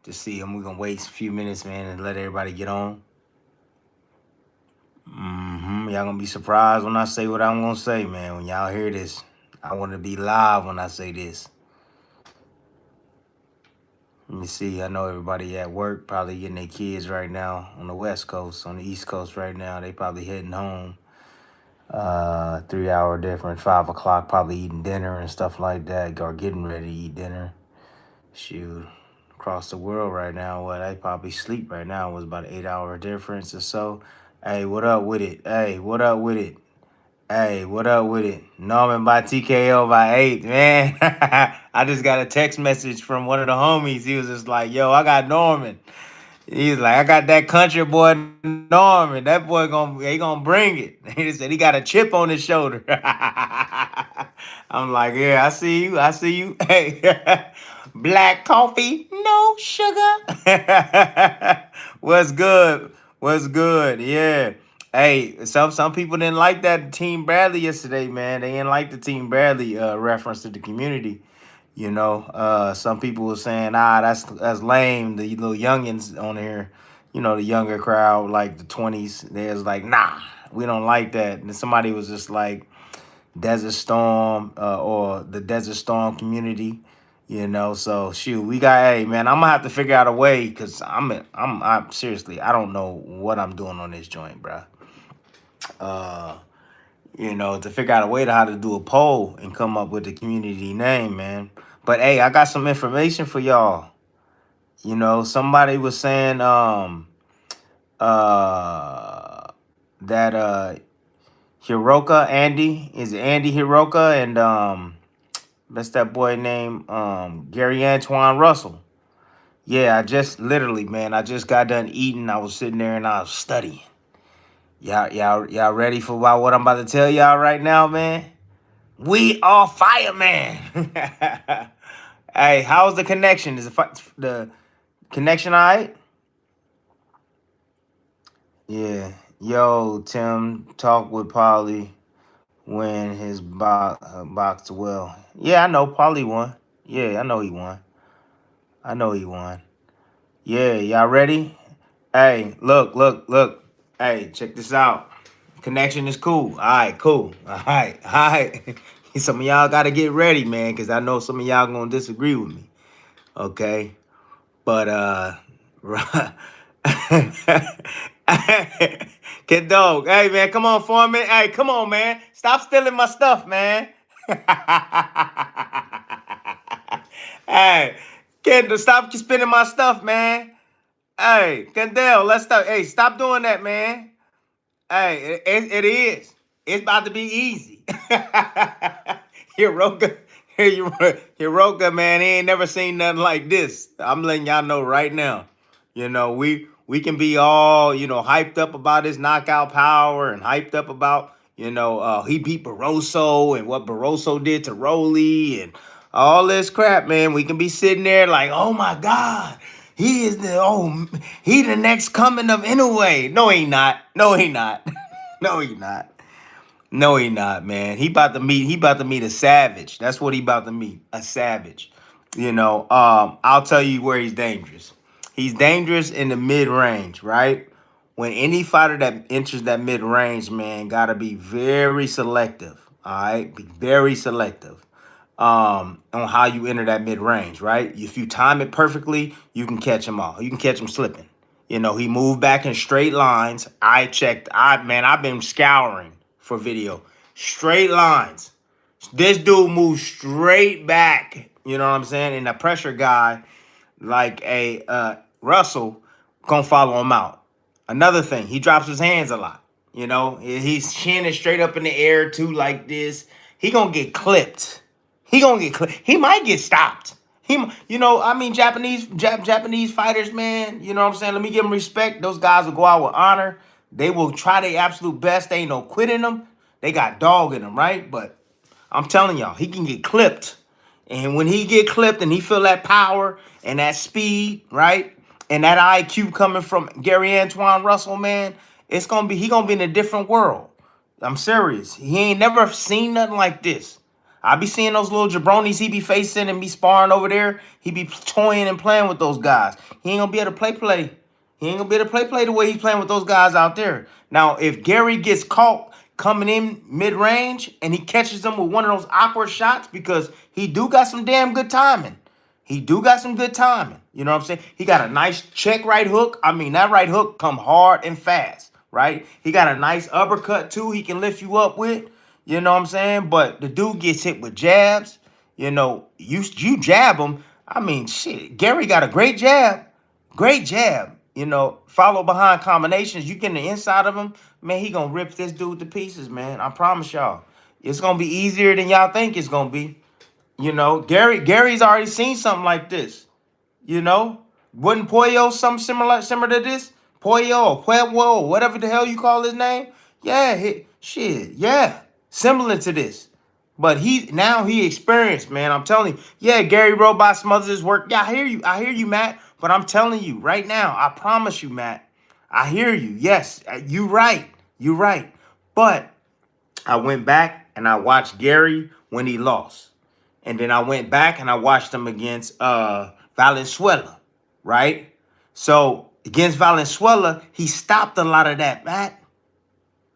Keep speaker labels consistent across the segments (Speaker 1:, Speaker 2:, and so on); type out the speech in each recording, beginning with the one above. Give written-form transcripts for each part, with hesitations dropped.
Speaker 1: to see him. We're gonna wait a few minutes, man, and let everybody get on. Y'all gonna be surprised when I say what I'm gonna say, man. When y'all hear this, I want to be live when I say this. Let me see. I know everybody at work probably getting their kids right now on the West Coast, on the East Coast right now. They probably heading home. 3 hour difference, 5 o'clock, probably eating dinner and stuff like that, or getting ready to eat dinner. Shoot, across the world right now, what they probably sleep right now was about an 8 hour difference or so. Hey, what up with it? Hey, what up with it? Hey, what up with it? Norman by TKO by 8, man. I just got a text message from one of the homies. He was just like, yo, I got Norman. He's like, I got that country boy Norman. That boy he gonna bring it. He said he got a chip on his shoulder. I'm like, yeah, I see you. I see you. Hey, black coffee, no sugar. What's good? What's good? Yeah. Hey, some people didn't like that Team Bradley yesterday, man. They didn't like the Team Bradley reference to the community. Some people were saying, that's lame. The little youngins on here, the younger crowd, like the 20s, they was like, nah, we don't like that. And somebody was just like, Desert Storm or the Desert Storm community, So shoot, hey man, I'm gonna have to figure out a way because I'm seriously, I don't know what I'm doing on this joint, bro. To figure out a way to how to do a poll and come up with the community name, man. But hey, I got some information for y'all. Somebody was saying that Hiroka Andy is Andy Hiroka and that's that boy named Gary Antoine Russell. Yeah, I just got done eating. I was sitting there and I was studying. Y'all ready for what I'm about to tell y'all right now, man? We are fireman. Hey, how's the connection? Is the connection all right? Yeah. Yo, Tim, talk with Polly when his box well. Yeah, I know Polly won. Yeah, I know he won. I know he won. Yeah, y'all ready? Hey, look. Hey, check this out. Connection is cool. All right, cool. All right. Some of y'all got to get ready, man, because I know some of y'all going to disagree with me. Okay? But, Kid Dog, hey, man, come on, Foreman. Hey, come on, man. Stop stealing my stuff, man. Hey, Kendall, stop spinning my stuff, man. Hey, Kendall, let's stop. Hey, stop doing that, man. Hey, it is. It's about to be easy. Hiroka, Hiroka, man, he ain't never seen nothing like this. I'm letting y'all know right now. We can be all, hyped up about his knockout power and hyped up about, he beat Barroso and what Barroso did to Rolly and all this crap, man. We can be sitting there like, oh my God, he the next coming of Inoue. No, he not. No, he not. No, he not. No, he not, man. He about to meet a savage. That's what he about to meet. A savage. I'll tell you where he's dangerous. He's dangerous in the mid-range, right? When any fighter that enters that mid-range, man, gotta be very selective. All right. Be very selective on how you enter that mid-range, right? If you time it perfectly, you can catch him off. You can catch him slipping. He moved back in straight lines. I've been scouring for video. Straight lines. This dude moves straight back. You know what I'm saying? And the pressure guy, like a Russell, gonna follow him out. Another thing, he drops his hands a lot. He's chinning straight up in the air too, like this. He gonna get clipped. He gonna get clipped. He might get stopped. Japanese fighters, man. You know what I'm saying? Let me give them respect. Those guys will go out with honor. They will try their absolute best. They ain't no quit in them. They got dog in them, right? But I'm telling y'all, he can get clipped. And when he get clipped and he feel that power and that speed, right? And that IQ coming from Gary Antoine Russell, man, he gonna be in a different world. I'm serious. He ain't never seen nothing like this. I be seeing those little jabronis he be facing and be sparring over there. He be toying and playing with those guys. He ain't gonna be able to play. He ain't gonna be able to play the way he's playing with those guys out there. Now, if Gary gets caught coming in mid-range and he catches them with one of those awkward shots, because he do got some damn good timing. He do got some good timing. You know what I'm saying? He got a nice check right hook. I mean, that right hook come hard and fast, right? He got a nice uppercut too he can lift you up with. You know what I'm saying? But the dude gets hit with jabs. You know, you jab him. I mean, shit, Gary got a great jab. Great jab. You know, follow behind combinations. You get in the inside of him, man, he gonna rip this dude to pieces, man. I promise y'all. It's gonna be easier than y'all think it's gonna be. You know, Gary's already seen something like this. You know, wasn't Pollo something similar to this? Pollo or Pueblo or whatever the hell you call his name? Yeah, yeah, similar to this. But he experienced, man. I'm telling you. Yeah, Gary Robot smothers his work. Yeah, I hear you, Matt. But I'm telling you right now, I promise you, Matt. I hear you. Yes, you right. You right. But I went back and I watched Gary when he lost. And then I went back and I watched him against Valenzuela, right? So against Valenzuela, he stopped a lot of that, Matt.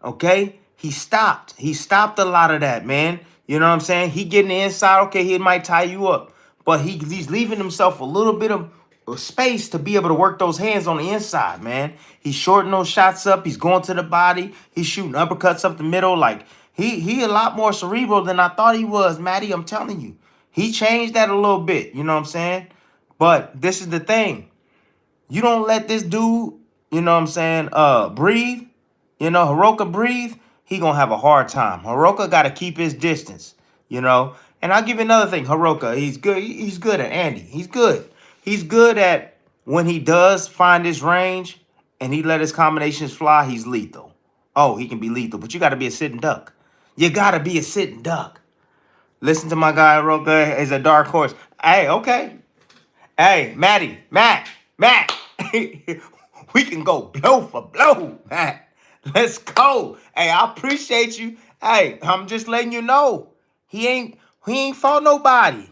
Speaker 1: Okay? He stopped a lot of that, man. You know what I'm saying? He getting the inside. Okay, he might tie you up. But he's leaving himself a little bit of space to be able to work those hands on the inside, man. He's shorting those shots up. He's going to the body. He's shooting uppercuts up the middle. Like, he a lot more cerebral than I thought he was, Matty. I'm telling you. He changed that a little bit. You know what I'm saying? But this is the thing. You don't let this dude, you know what I'm saying, breathe. You know, Hiroka breathe, he gonna have a hard time. Hiroka got to keep his distance, you know. And I'll give you another thing. Hiroka, he's good. He's good at Andy. He's good. He's good at when he does find his range and he let his combinations fly, he's lethal. Oh, he can be lethal, but you got to be a sitting duck. You got to be a sitting duck. Listen to my guy, Hiroka is a dark horse. Hey, okay. Hey, Matt. We can go blow for blow, Matt. Let's go. Hey, I appreciate you. Hey, I'm just letting you know. He ain't fought nobody.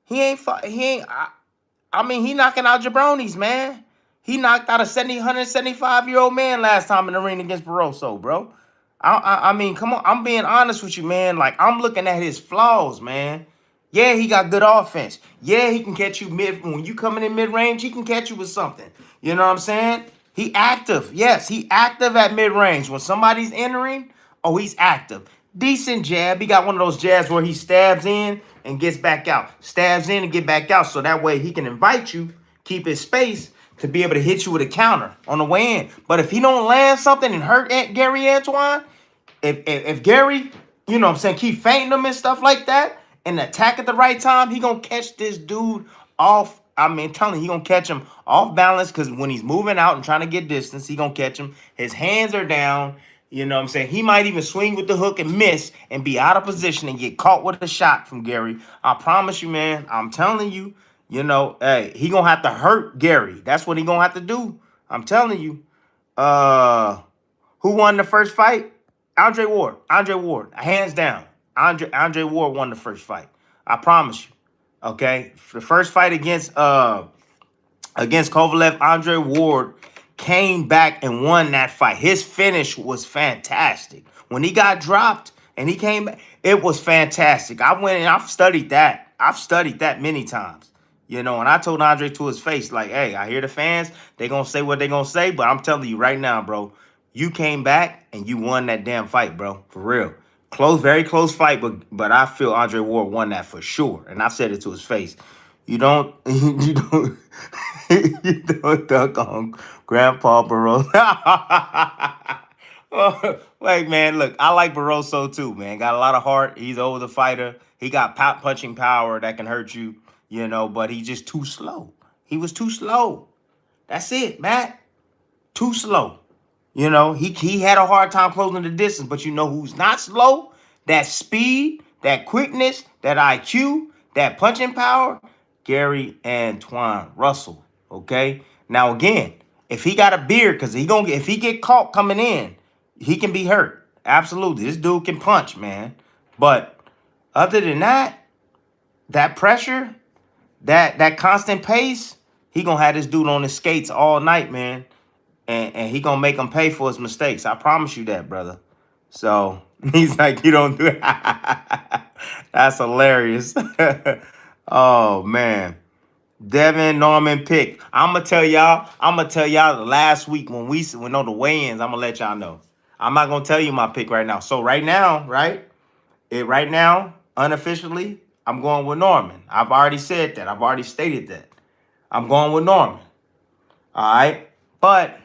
Speaker 1: I mean, he knocking out jabronis, man. He knocked out a 175-year-old man last time in the ring against Barroso, bro. I mean, come on. I'm being honest with you, man. Like, I'm looking at his flaws, man. Yeah, he got good offense. Yeah, he can catch you when you coming in mid-range, he can catch you with something. You know what I'm saying? He active. Yes, he active at mid-range. When somebody's entering, oh, he's active. Decent jab. He got one of those jabs where he stabs in and gets back out. Stabs in and get back out. So that way he can invite you, keep his space to be able to hit you with a counter on the way in. But if he don't land something and hurt Gary Antoine, if Gary, you know what I'm saying, keep fainting him and stuff like that, and attack at the right time, he gonna catch this dude off. I mean, telling you, he gonna catch him off balance, because when he's moving out and trying to get distance, he gonna catch him. His hands are down. You know what I'm saying? He might even swing with the hook and miss and be out of position and get caught with a shot from Gary. I promise you, man. I'm telling you, you know, hey, he gonna have to hurt Gary. That's what he gonna have to do. I'm telling you. Who won the first fight? Andre Ward. Hands down. Andre Ward won the first fight. I promise you. Okay? The first fight against Kovalev, Andre Ward came back and won that fight. His finish was fantastic. When he got dropped and he came back, it was fantastic. I went and I've studied that. I've studied that many times. You know, and I told Andre to his face, like, hey, I hear the fans. They going to say what they going to say, but I'm telling you right now, bro, you came back and you won that damn fight, bro. For real. Close, very close fight, but I feel Andre Ward won that for sure. And I said it to his face. You don't you don't duck on Grandpa Barroso. Like, man, look, I like Barroso too, man. Got a lot of heart. He's an older fighter. He got punching power that can hurt you, you know, but he's just too slow. He was too slow. That's it, Matt. Too slow. You know, he had a hard time closing the distance, but you know who's not slow? That speed, that quickness, that IQ, that punching power, Gary Antoine Russell. Okay. Now again, if he got a beard, because if he get caught coming in, he can be hurt. Absolutely. This dude can punch, man. But Other than that, that pressure, that constant pace, he gonna have this dude on his skates all night, man. And he gonna make him pay for his mistakes. I promise you that, brother. So he's like, you don't do it. That's hilarious. Oh man. Devin Norman pick. I'm gonna tell y'all the last week when on the weigh-ins, I'm gonna let y'all know. I'm not gonna tell you my pick right now. So right now, right now, unofficially, I'm going with Norman. I've already said that. I've already stated that. I'm going with Norman. All right. But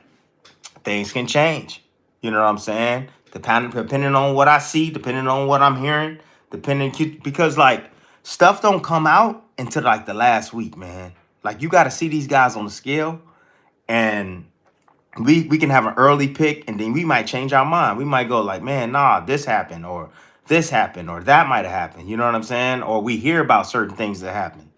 Speaker 1: things can change. You know what I'm saying? Depending on what I see, depending on what I'm hearing, because like stuff don't come out until like the last week, man. Like you got to see these guys on the scale, and we can have an early pick, and then we might change our mind. We might go like, man, nah, this happened, or that might have happened. You know what I'm saying? Or we hear about certain things that happen.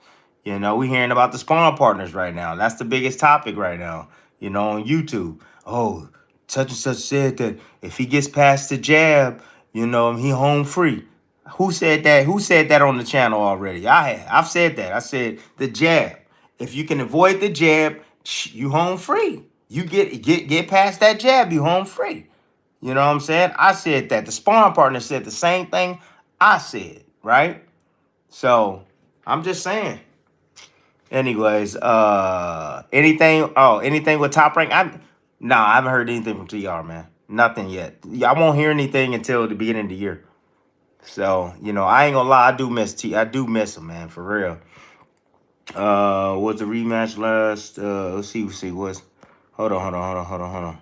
Speaker 1: You know, we hearing about the spawn partners right now. That's the biggest topic right now. You know, on YouTube. Oh, such and such said that if he gets past the jab, you know, he home free. Who said that? Who said that on the channel already? I have. I've said that. I said the jab. If you can avoid the jab, you home free. You get past that jab, you home free. You know what I'm saying? I said that. The sparring partner said the same thing I said, right? So I'm just saying. Anyways, anything with Top Rank? I haven't heard anything from TR, man. Nothing yet. I won't hear anything until the beginning of the year. So, you know, I ain't gonna lie, I do miss him, man, for real. Was the rematch last let's see, what's hold on.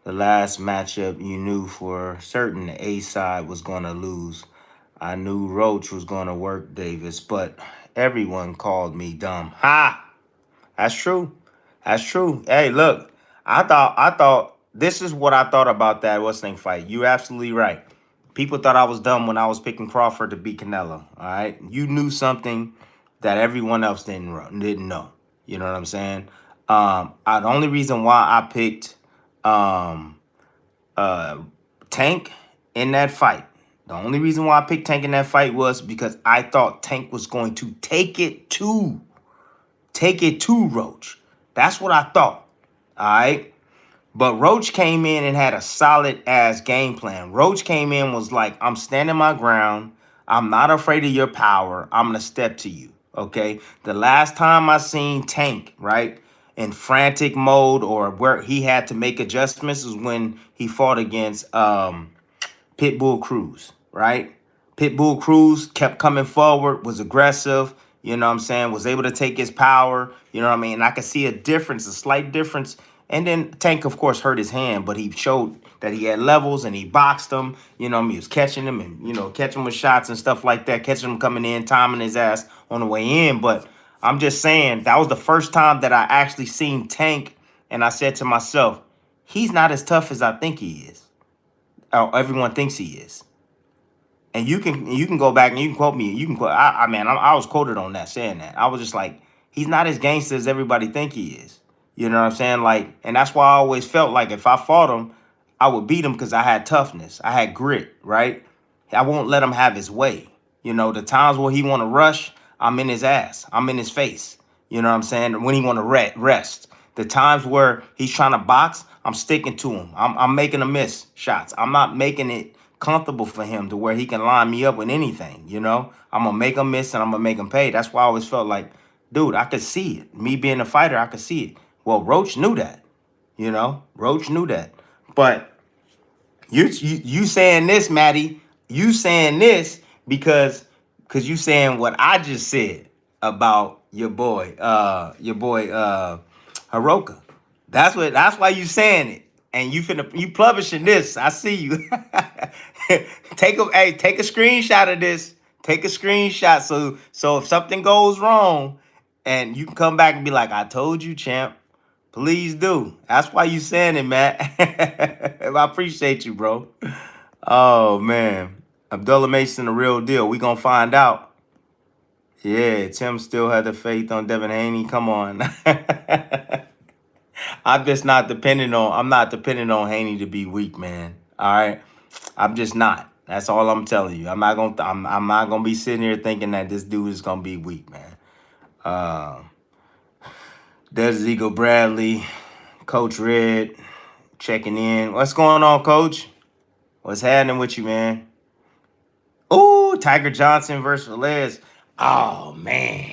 Speaker 1: The last matchup you knew for certain the A side was gonna lose. I knew Roach was gonna work Davis, but everyone called me dumb. Ha! That's true. That's true. Hey, look, I thought this is what I thought about that What's thing fight. You absolutely right. People thought I was dumb when I was picking Crawford to beat Canelo. All right, you knew something that everyone else didn't know. You know what I'm saying? The only reason why I picked um uh Tank in that fight. The only reason why I picked Tank in that fight was because I thought Tank was going to take it to Roach. That's what I thought. All right. But Roach came in and had a solid ass game plan. Roach came in was like, I'm standing my ground. I'm not afraid of your power. I'm gonna step to you. Okay. The last time I seen Tank, right, in frantic mode or where he had to make adjustments is when he fought against Pitbull Cruz, right? Pitbull Cruz kept coming forward, was aggressive, you know what I'm saying, was able to take his power, you know what I mean? And I could see a difference, a slight difference. And then Tank, of course, hurt his hand, but he showed that he had levels and he boxed him, you know what I mean? He was catching him and, you know, catching him with shots and stuff like that, catching him coming in, timing his ass on the way in. But I'm just saying, that was the first time that I actually seen Tank, and I said to myself, he's not as tough as I think he is. Or everyone thinks he is. And you can go back and you can quote me. You can quote. I was quoted on that saying that. I was just like, he's not as gangster as everybody think he is. You know what I'm saying? Like, and that's why I always felt like if I fought him, I would beat him because I had toughness, I had grit. Right? I won't let him have his way. You know, the times where he want to rush, I'm in his ass. I'm in his face. You know what I'm saying? When he want to rest. The times where he's trying to box, I'm sticking to him. I'm making him miss shots. I'm not making it comfortable for him to where he can line me up with anything, you know? I'm gonna make him miss and I'm gonna make him pay. That's why I always felt like, dude, I could see it. Me being a fighter, I could see it. Well, Roach knew that, you know? Roach knew that. But you saying this, Maddie, you saying this because you saying what I just said about your boy Hiroka. That's why you saying it. And you publishing this. I see you. Take a screenshot of this. Take a screenshot so if something goes wrong and you can come back and be like, I told you, champ. Please do. That's why you saying it, Matt. I appreciate you, bro. Oh man. Abdullah Mason, the real deal. We gonna find out. Yeah, Tim still had the faith on Devin Haney. Come on. I'm not depending on Haney to be weak, man. All right. I'm just not. That's all I'm telling you. I'm not gonna be sitting here thinking that this dude is gonna be weak, man. Uh, there's Eagle Bradley, Coach Red checking in. What's going on, Coach? What's happening with you, man? Ooh, Tiger Johnson versus Velez. Oh man,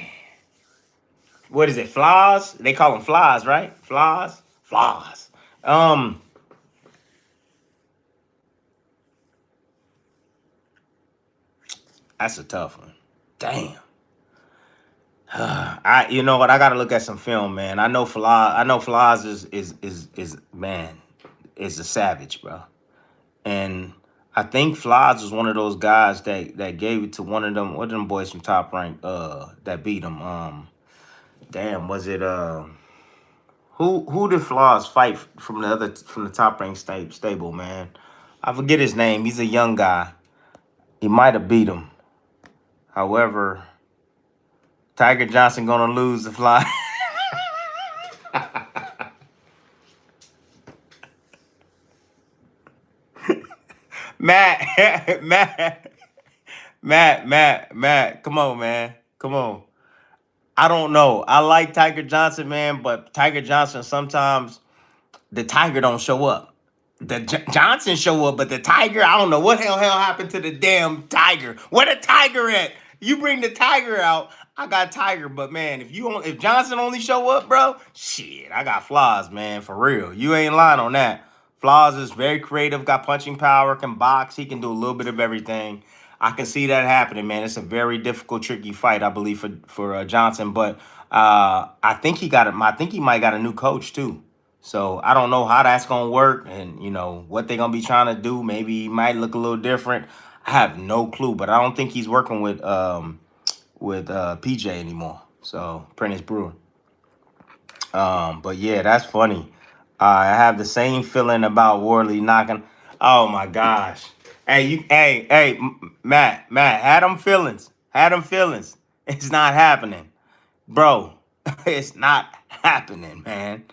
Speaker 1: what is it? Flaws? They call them flies, right? Flaws, flaws. Um, that's a tough one. Damn. You know what? I gotta look at some film, man. I know Flaws is man, is a savage, bro. And I think Flies was one of those guys that gave it to one of them. What them boys from Top Rank? That beat him. Damn, was it who did Flaws fight from the Top Rank stable? Man, I forget his name. He's a young guy. He might have beat him. However, Tiger Johnson gonna lose the Fly. Matt, Matt. Come on, man. Come on. I don't know. I like Tiger Johnson, man, but Tiger Johnson sometimes the Tiger don't show up. The Johnson show up, but the Tiger, I don't know what hell happened to the damn Tiger. Where the Tiger at? You bring the Tiger out, I got Tiger, but man, if Johnson only show up, bro, shit, I got Flaws, man, for real. You ain't lying on that. Flaws is very creative, got punching power, can box, he can do a little bit of everything. I can see that happening, man. It's a very difficult, tricky fight, I believe, for Johnson. But I think he got it. I think he might got a new coach too. So I don't know how that's gonna work, and what they're gonna be trying to do. Maybe he might look a little different. I have no clue, but I don't think he's working with PJ anymore. So Prentice Brewer. But yeah, that's funny. I have the same feeling about Worley knocking. Oh my gosh. Hey, Matt, had them feelings. Had them feelings. It's not happening, bro. It's not happening, man.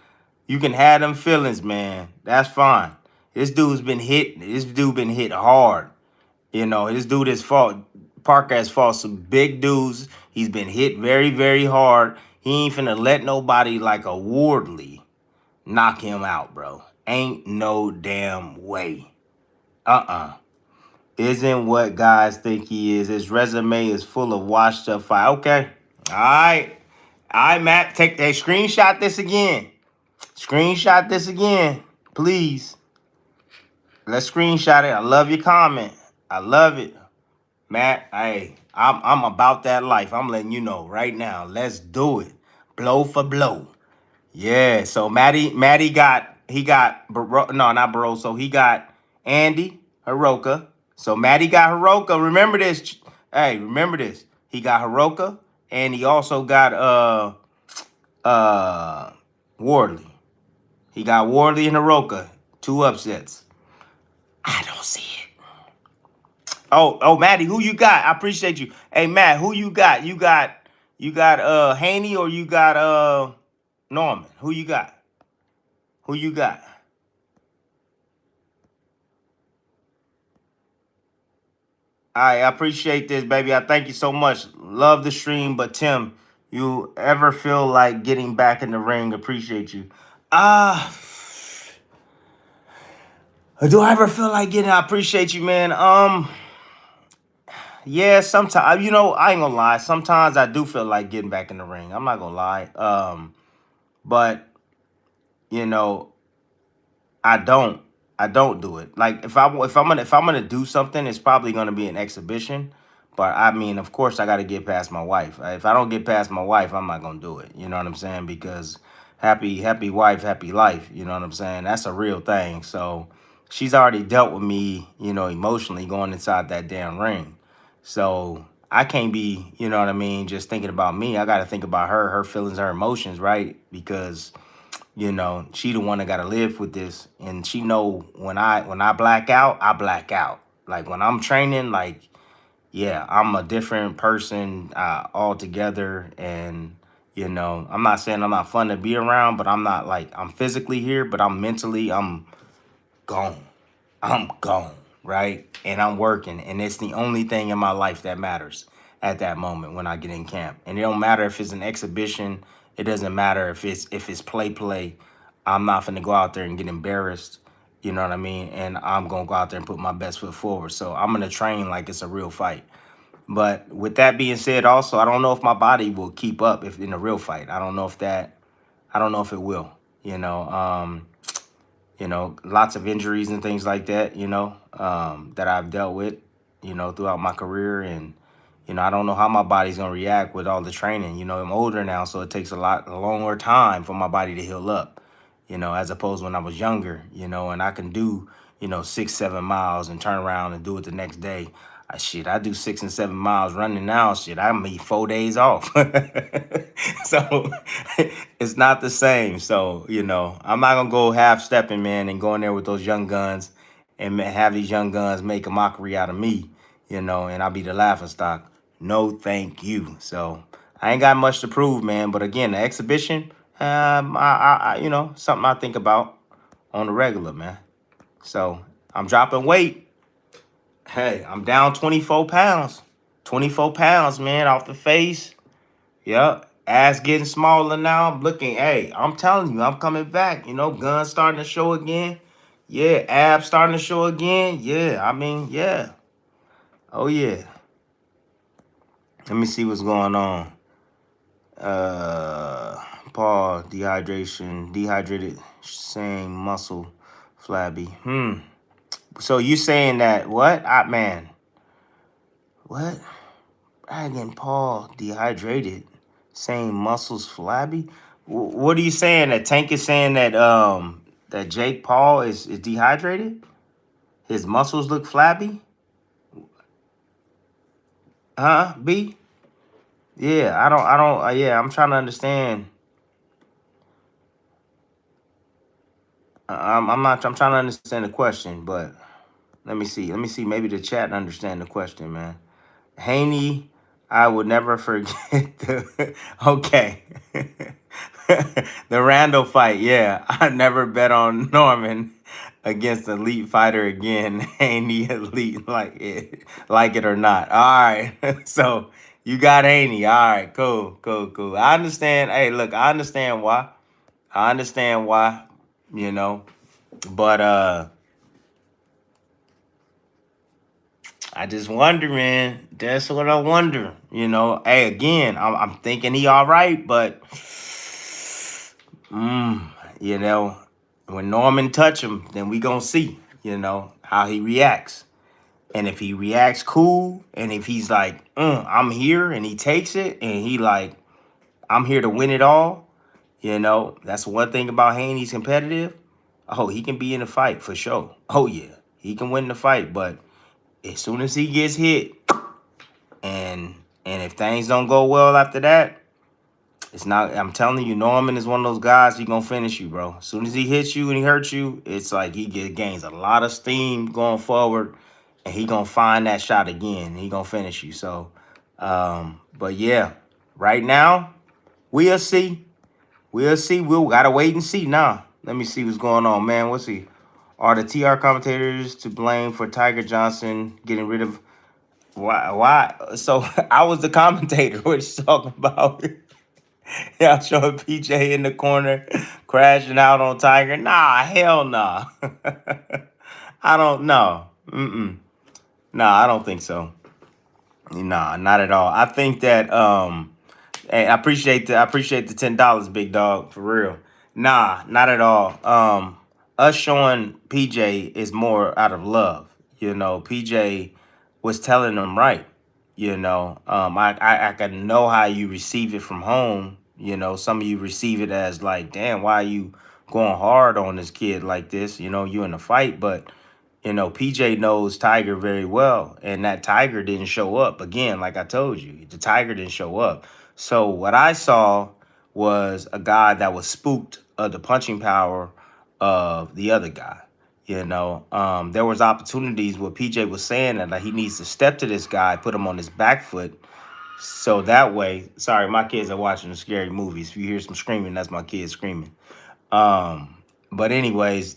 Speaker 1: You can have them feelings, man. That's fine. This dude's been hit. This dude been hit hard. This dude has fought. Parker has fought some big dudes. He's been hit very, very hard. He ain't finna let nobody like a Wardley knock him out, bro. Ain't no damn way. Isn't what guys think he is. His resume is full of washed up fight. Okay. All right. All right, Matt. Screenshot this again. Screenshot this again. Please. Let's screenshot it. I love your comment. I love it. Matt, hey, I'm about that life. I'm letting you know right now. Let's do it. Blow for blow. Yeah. So Matty got no, not Barroso. He got Andy Hiroka. So Matty got Hiroka. Remember this. Hey, remember this. He got Hiroka, and he also got Wardley. He got Wardley and Hiroka. 2 upsets. I don't see it. Oh, Matty, who you got? I appreciate you. Hey, Matt, who you got? You got Haney, or you got Norman? Who you got? Who you got? I appreciate this, baby. I thank you so much. Love the stream, but Tim, you ever feel like getting back in the ring? Appreciate you. Ah, do I ever feel like getting? I appreciate you, man. Yeah, sometimes I ain't gonna lie. Sometimes I do feel like getting back in the ring. I'm not gonna lie. But you know, I don't. I don't do it. Like if I'm gonna do something, it's probably gonna be an exhibition. But I mean, of course, I got to get past my wife. If I don't get past my wife, I'm not gonna do it. You know what I'm saying? Because happy wife, happy life. You know what I'm saying? That's a real thing. So she's already dealt with me, emotionally going inside that damn ring. So I can't be, you know what I mean, just thinking about me. I got to think about her feelings, her emotions, right? Because she the one that got to live with this, and she know when I black out, I black out. Like when I'm training, like yeah, I'm a different person altogether, and I'm not saying I'm not fun to be around, but I'm not like I'm physically here, but I'm mentally I'm gone. I'm gone. right? And I'm working, and it's the only thing in my life that matters at that moment when I get in camp. And it don't matter if it's an exhibition. It doesn't matter if it's play. I'm not finna go out there and get embarrassed. You know what I mean? And I'm gonna go out there and put my best foot forward. So I'm gonna train like it's a real fight. But with that being said, also, I don't know if my body will keep up if in a real fight. I don't know if it will. Lots of injuries and things like that, that I've dealt with, throughout my career. And, I don't know how my body's going to react with all the training. I'm older now, so it takes a longer time for my body to heal up, as opposed when I was younger, and I can do, 6, 7 miles and turn around and do it the next day. I do 6 and 7 miles running now. I need 4 days off. So it's not the same. So, I'm not gonna go half stepping, man, and go in there with those young guns and have these young guns make a mockery out of me, and I'll be the laughing stock. No, thank you. So I ain't got much to prove, man. But again, the exhibition, something I think about on the regular, man. So I'm dropping weight. Hey, I'm down 24 pounds. 24 pounds, man, off the face. Yep. Ass getting smaller now. I'm looking, hey, I'm telling you, I'm coming back. Guns starting to show again. Yeah, abs starting to show again. Yeah, yeah. Oh, yeah. Let me see what's going on. Paul, dehydrated, saying muscle flabby. So you saying that, what? Man. What? Dragon Paul dehydrated, saying muscles flabby. What are you saying? That Tank is saying that Jake Paul is dehydrated? His muscles look flabby? Huh? B? Yeah, I don't. Yeah, I'm trying to understand. I'm not. I'm trying to understand the question, but let me see. Let me see. Maybe the chat understand the question, man. Haney, I would never forget the okay. The Randall fight, yeah. I never bet on Norman against an elite fighter again. Haney elite like it or not. All right. So you got Haney. All right, cool. I understand. Hey, look, I understand why. I understand why, you know. But I just wonder, man. That's what I wonder. Hey, again, I'm thinking he all right, but mm, you know, when Norman touch him, then we gonna see, how he reacts. And if he reacts cool, and if he's like, I'm here, and he takes it, and he like, I'm here to win it all, that's one thing about Haney. He's competitive. Oh, he can be in a fight for sure. Oh yeah, he can win the fight, but as soon as he gets hit, and if things don't go well after that, it's not. I'm telling you, Norman is one of those guys. He gonna finish you, bro. As soon as he hits you and he hurts you, it's like gains a lot of steam going forward, and he gonna find that shot again. He gonna finish you. So, but yeah, right now we'll see. We'll see. We'll gotta wait and see now. Let me see what's going on, man. What's he? Are the TR commentators to blame for Tiger Johnson getting rid of? Why? So I was the commentator. What you talking about? Yeah, showing PJ in the corner, crashing out on Tiger. Nah, hell nah. I don't know. Nah, I don't think so. Nah, not at all. I think that hey, I appreciate the $10, big dog, for real. Nah, not at all. Us showing PJ is more out of love. PJ was telling them right. I can know how you receive it from home. Some of you receive it as like, damn, why are you going hard on this kid like this? You in a fight, but PJ knows Tiger very well, and that Tiger didn't show up. Again, like I told you, the Tiger didn't show up. So what I saw was a guy that was spooked of the punching power of the other guy. There was opportunities where PJ was saying that like, he needs to step to this guy, put him on his back foot, so that way. Sorry, my kids are watching scary movies. If you hear some screaming, that's my kids screaming. But anyways,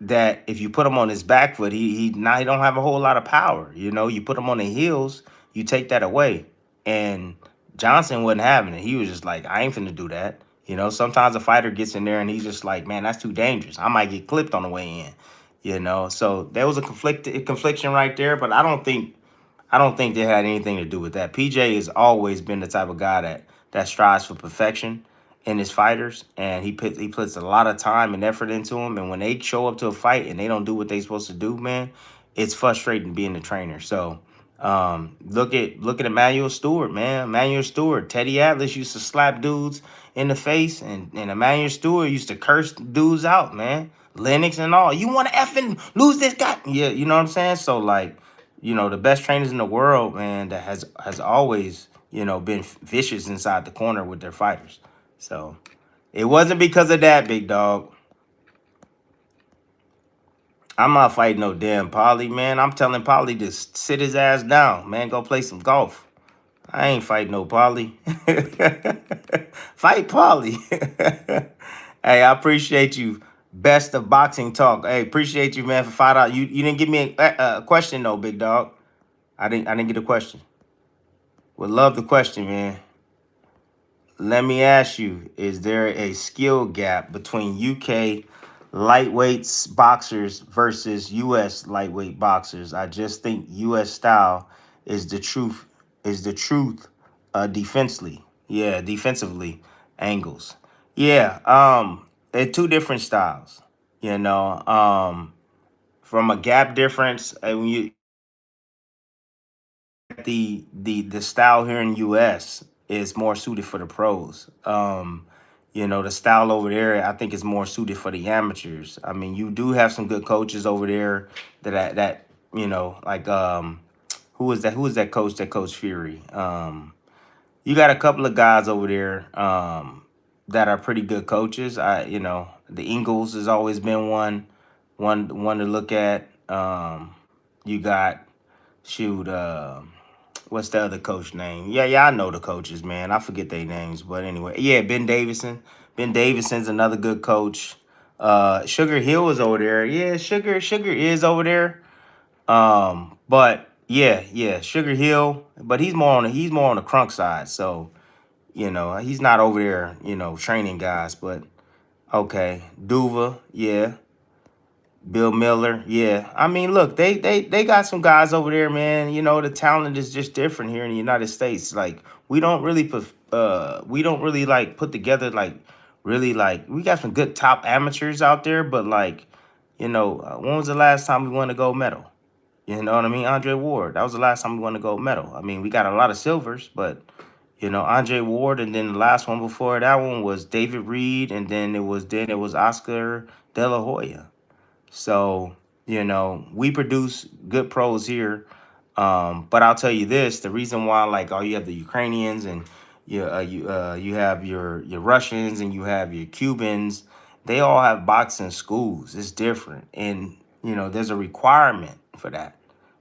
Speaker 1: that if you put him on his back foot, he now he don't have a whole lot of power. You know, you put him on the heels, you take that away. And Johnson wasn't having it. He was just like, I ain't finna do that. You know, sometimes a fighter gets in there and he's just like, man, that's too dangerous. I might get clipped on the way in. You know, so there was a confliction right there, but I don't think they had anything to do with that. PJ has always been the type of guy that strives for perfection in his fighters, and he puts a lot of time and effort into them. And when they show up to a fight and they don't do what they're supposed to do, man, it's frustrating being the trainer. So look at Emmanuel Stewart, man. Emmanuel Stewart, Teddy Atlas used to slap dudes in the face, and Emmanuel Stewart used to curse dudes out, man. Lennox and all. You want to effing lose this guy? Yeah, you know what I'm saying. So like, the best trainers in the world, man, that has always, been vicious inside the corner with their fighters. So it wasn't because of that, big dog. I'm not fighting no damn Polly, man. I'm telling Polly to sit his ass down, man. Go play some golf. I ain't fighting no Polly. Fight Polly. Hey, I appreciate you. Best of boxing talk. Hey, appreciate you, man, for $5. You didn't give me a question though, big dog. I didn't get a question. Would love the question, man. Let me ask you, is there a skill gap between UK lightweights boxers versus US lightweight boxers? I just think US style is the truth defensively. Yeah, defensively angles. Yeah, they're two different styles, you know. From a gap difference, when you the style here in US is more suited for the pros. The style over there I think is more suited for the amateurs. I mean, you do have some good coaches over there that like who is that coach that coached Fury? You got a couple of guys over there that are pretty good coaches. The Ingles has always been one to look at. You got shoot what's the other coach name? Yeah, I know the coaches, man. I forget their names, but anyway, yeah, Ben Davison. Ben Davison's another good coach. Sugar Hill is over there. Yeah, Sugar is over there. But yeah, Sugar Hill, but he's more on the crunk side. So he's not over there, training guys. But okay, Duva, yeah. Bill Miller, yeah. I mean, look, they got some guys over there, man. The talent is just different here in the United States. Like we don't really like put together like really like we got some good top amateurs out there, but like, when was the last time we won a gold medal? You know what I mean? Andre Ward. That was the last time we won a gold medal. I mean, we got a lot of silvers, but Andre Ward, and then the last one before that one was David Reed, and then it was Oscar De La Hoya. So, we produce good pros here. But I'll tell you this, the reason why, like, you have the Ukrainians and you have your Russians and you have your Cubans, they all have boxing schools. It's different. And, there's a requirement for that,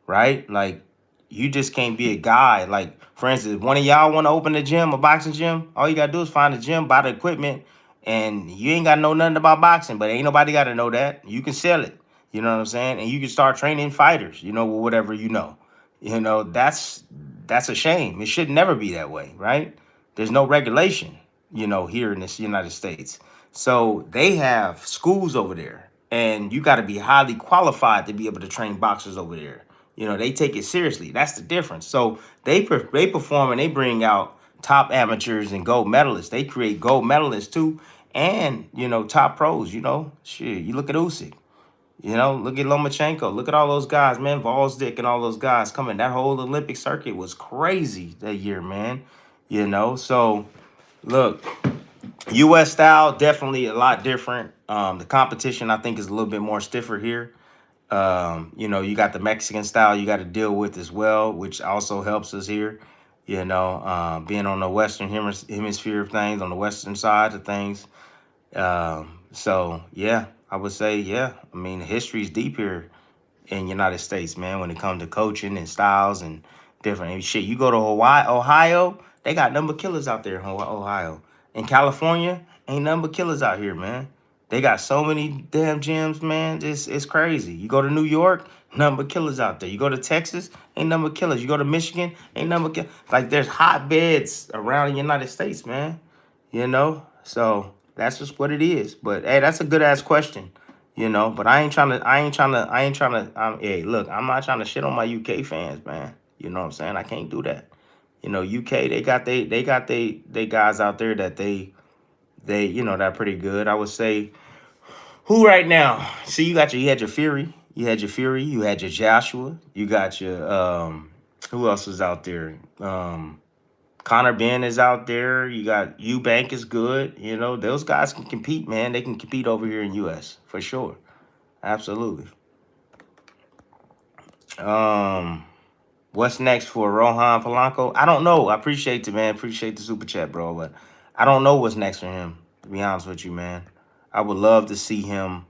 Speaker 1: right? Like, you just can't be a guy. Like, for instance, if one of y'all want to open a gym, a boxing gym, all you got to do is find a gym, buy the equipment, and you ain't got to know nothing about boxing, but ain't nobody got to know that. You can sell it. You know what I'm saying? And you can start training fighters, with whatever you know. That's a shame. It should never be that way, right? There's no regulation, here in this United States. So they have schools over there, and you got to be highly qualified to be able to train boxers over there. They take it seriously. That's the difference. So they perform and they bring out top amateurs and gold medalists. They create gold medalists too, and top pros. Shit. You look at Usyk. Look at Lomachenko. Look at all those guys, man. Volsdick and all those guys coming. That whole Olympic circuit was crazy that year, man. So look, U.S. style definitely a lot different. The competition I think is a little bit more stiffer here. You got the Mexican style you got to deal with as well, which also helps us here. Being on the Western hemisphere of things, on the Western side of things. So yeah, I would say, yeah. I mean, history's deep here in United States, man, when it comes to coaching and styles and different shit. You go to Hawaii, Ohio, they got number killers out there in Ohio. In California, ain't number killers out here, man. They got so many damn gyms, man. It's crazy. You go to New York, nothing but killers out there. You go to Texas, ain't nothing but killers. You go to Michigan, ain't nothing but killers. Like there's hotbeds around the United States, man. You know, so that's just what it is. But hey, that's a good ass question. You know, but I ain't trying to. Hey, look, I'm not trying to shit on my UK fans, man. You know what I'm saying? I can't do that. You know, UK, they guys out there that they they're pretty good. I would say who right now? See, you had your Fury, you had your Joshua, you got your who else is out there? Connor Ben is out there. You got Eubank is good. You know, those guys can compete, man. They can compete over here in US for sure. Absolutely. Um what's next for Rohan Polanco? I don't know. I appreciate it, man. Appreciate the super chat, bro. But I don't know what's next for him, to be honest with you, man. I would love to see him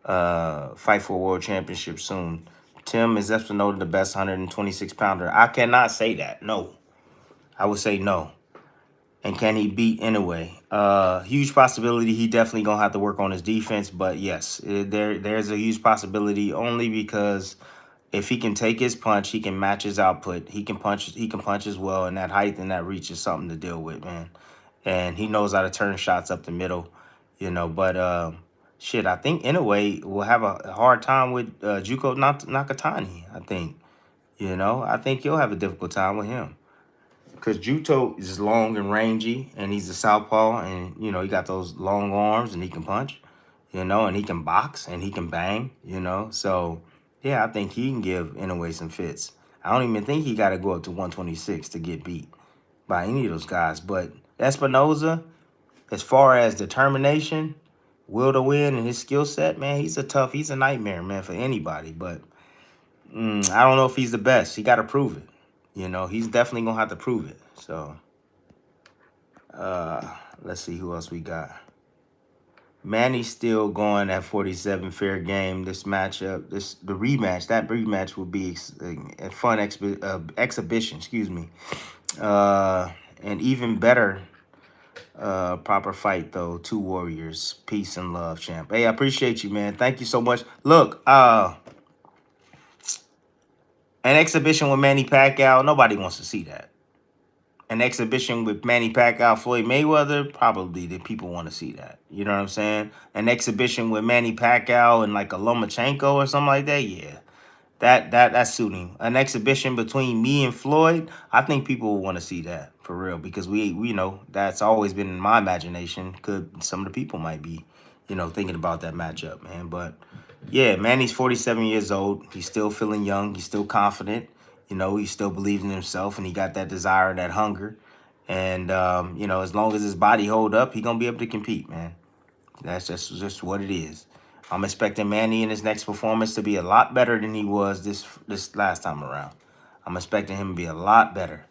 Speaker 1: fight for a world championship soon. Tim is Espinosa the best 126 pounder? I cannot say that. No. I would say no. And can he beat anyway? Huge possibility. He definitely gonna have to work on his defense, but yes, there's a huge possibility only because if he can take his punch, he can match his output. He can punch as well, and that height and that reach is something to deal with, man. And he knows how to turn shots up the middle, you know. But shit, I think Inoue will have a hard time with Juko Nakatani. I think, you know, I think he'll have a difficult time with him because Juto is long and rangy, and he's a southpaw, and you know he got those long arms, and he can punch, you know, and he can box, and he can bang, you know. So yeah, I think he can give Inoue some fits. I don't even think he got to go up to 126 to get beat by any of those guys. But Espinoza, as far as determination, will to win, and his skill set, man, he's a nightmare, man, for anybody. But I don't know if he's the best. He got to prove it. You know, he's definitely gonna have to prove it. So, let's see who else we got. Manny's still going at 47, fair game. This matchup, the rematch, that rematch will be a fun exhibition. Excuse me. An even better proper fight though. Two warriors, peace and love, champ. Hey, I appreciate you, man. Thank you so much. Look, an exhibition with Manny Pacquiao, nobody wants to see that. An exhibition with Manny Pacquiao, Floyd Mayweather, probably the people want to see that. You know what I'm saying? An exhibition with Manny Pacquiao and like a Lomachenko or something like that, yeah. That's suiting. An exhibition between me and Floyd, I think people will want to see that for real because we know that's always been in my imagination. Could some of the people might be, you know, thinking about that matchup, man. But yeah, Manny's 47 years old. He's still feeling young. He's still confident. You know, he still believes in himself, and he got that desire, that hunger. And you know, as long as his body hold up, he gonna be able to compete, man. That's just what it is. I'm expecting Manny in his next performance to be a lot better than he was this last time around. I'm expecting him to be a lot better.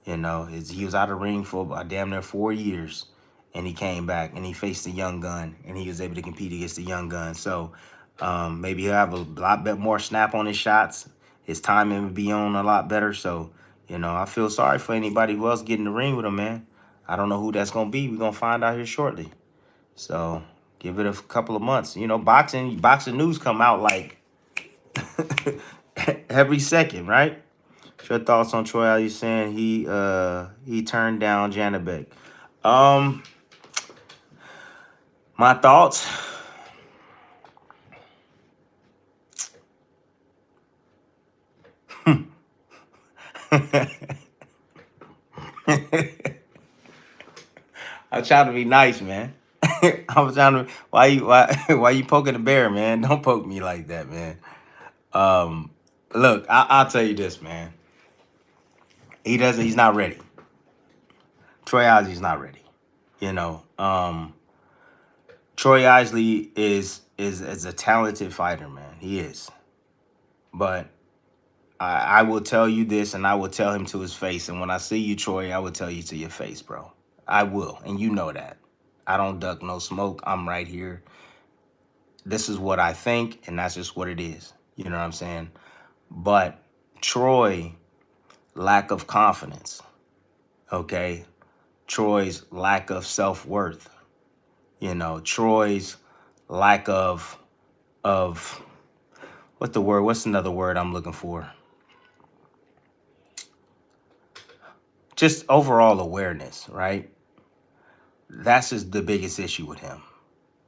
Speaker 1: You know, he was out of the ring for about damn near 4 years, and he came back and he faced the young gun, and he was able to compete against the young gun. So maybe he'll have a lot bit more snap on his shots. His timing will be on a lot better. So, you know, I feel sorry for anybody who else getting in the ring with him, man. I don't know who that's gonna be. We're gonna find out here shortly. So give it a couple of months. You know, boxing news come out like every second, right? What's your thoughts on Troy Ali saying he turned down Janabek? My thoughts. I'm trying to be nice, man. I'm trying to. Why you poking the bear, man? Don't poke me like that, man. Look, I'll tell you this, man. He's not ready. Troy Isley's not ready. You know, Troy Isley is a talented fighter, man. He is. But I will tell you this, and I will tell him to his face. And when I see you, Troy, I will tell you to your face, bro. I will, and you know that. I don't duck no smoke. I'm right here. This is what I think, and that's just what it is. You know what I'm saying? But Troy, lack of confidence, okay? Troy's lack of self-worth, you know, Troy's lack of what's the word? What's another word I'm looking for? Just overall awareness, right? That's just the biggest issue with him.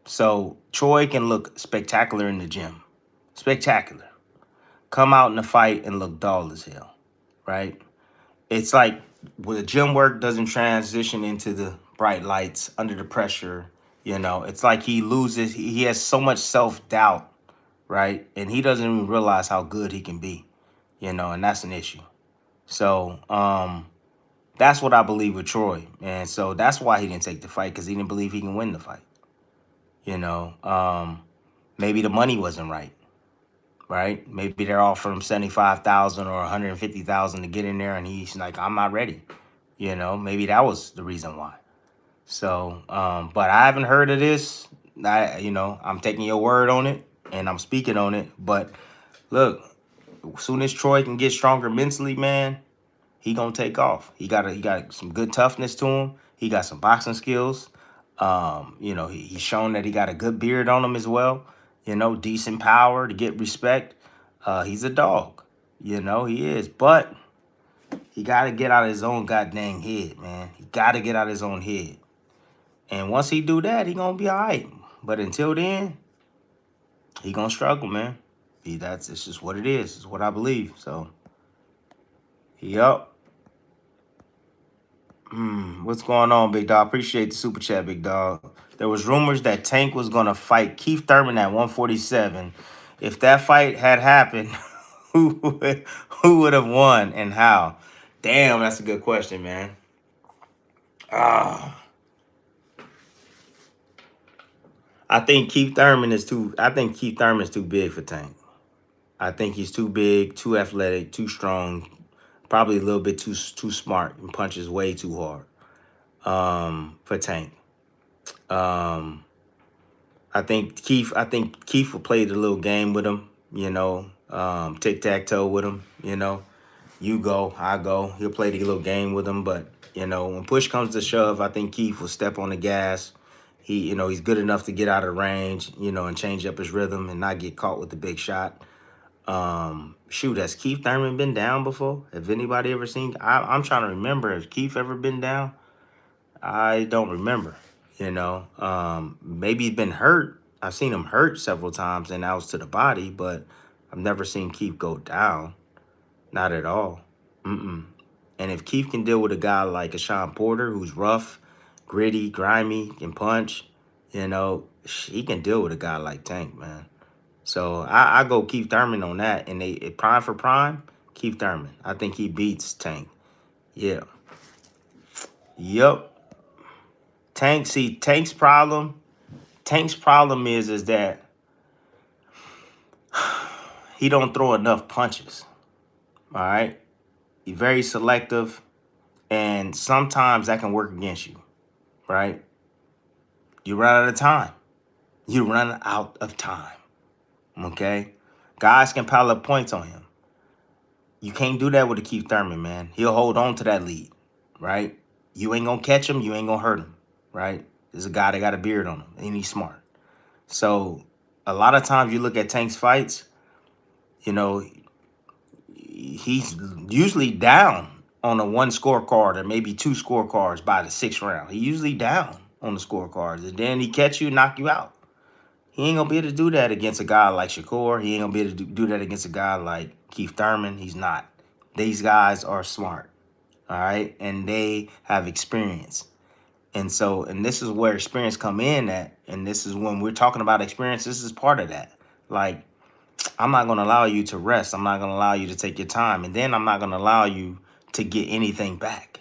Speaker 1: So Troy can look spectacular in the gym, spectacular. Come out in the fight and look dull as hell, right? It's like when the gym work doesn't transition into the bright lights under the pressure. It's like he loses. He has so much self doubt, right? And he doesn't even realize how good he can be, and that's an issue. So that's what I believe with Troy, and so that's why he didn't take the fight, because he didn't believe he can win the fight. You know, maybe the money wasn't right, right? Maybe they're offering him 75,000 or 150,000 to get in there, and he's like, I'm not ready. Maybe that was the reason why. So, but I haven't heard of this. I'm taking your word on it, and I'm speaking on it. But look, as soon as Troy can get stronger mentally, man, he gonna take off. He got some good toughness to him. He got some boxing skills. He's shown that he got a good beard on him as well. Decent power to get respect. He's a dog. He is. But he got to get out of his own goddamn head, man. He got to get out of his own head. And once he do that, he gonna be all right. But until then, he gonna struggle, man. It's just what it is. It's what I believe. So, yup. What's going on, big dog? Appreciate the super chat, big dog. There was rumors that Tank was gonna fight Keith Thurman at 147. If that fight had happened, who would have won and how? Damn, that's a good question, man. I think Keith Thurman is too. I think Keith Thurman is too big for Tank. I think he's too big, too athletic, too strong, probably a little bit too smart, and punches way too hard for Tank. I think Keith will play the little game with him, tic-tac-toe with him, you go, I go. He'll play the little game with him, but when push comes to shove, I think Keith will step on the gas. He's good enough to get out of range, and change up his rhythm and not get caught with the big shot. Shoot, has Keith Thurman been down before? Have anybody ever seen? I'm trying to remember. Has Keith ever been down? I don't remember. Maybe he's been hurt. I've seen him hurt several times, and that was to the body, but I've never seen Keith go down. Not at all. And if Keith can deal with a guy like a Sean Porter, who's rough, gritty, grimy, can punch, he can deal with a guy like Tank, man. So I go Keith Thurman on that. And prime for prime, Keith Thurman. I think he beats Tank. Yeah. Yep. Tank's problem is that he don't throw enough punches. All right. He's very selective, and sometimes that can work against you, right? You run out of time. Okay? Guys can pile up points on him. You can't do that with a Keith Thurman, man. He'll hold on to that lead, right? You ain't gonna catch him. You ain't gonna hurt him, right? There's a guy that got a beard on him, and he's smart. So a lot of times you look at Tank's fights, he's usually down on a one scorecard or maybe two scorecards by the sixth round. He usually down on the scorecards, and then he catch you, knock you out. He ain't gonna be able to do that against a guy like Shakur. He ain't gonna be able to do that against a guy like Keith Thurman. He's not. These guys are smart, all right, and they have experience. And this is where experience come in at, and this is when we're talking about experience. This is part of that. Like, I'm not going to allow you to rest. I'm not going to allow you to take your time. And then I'm not going to allow you to get anything back.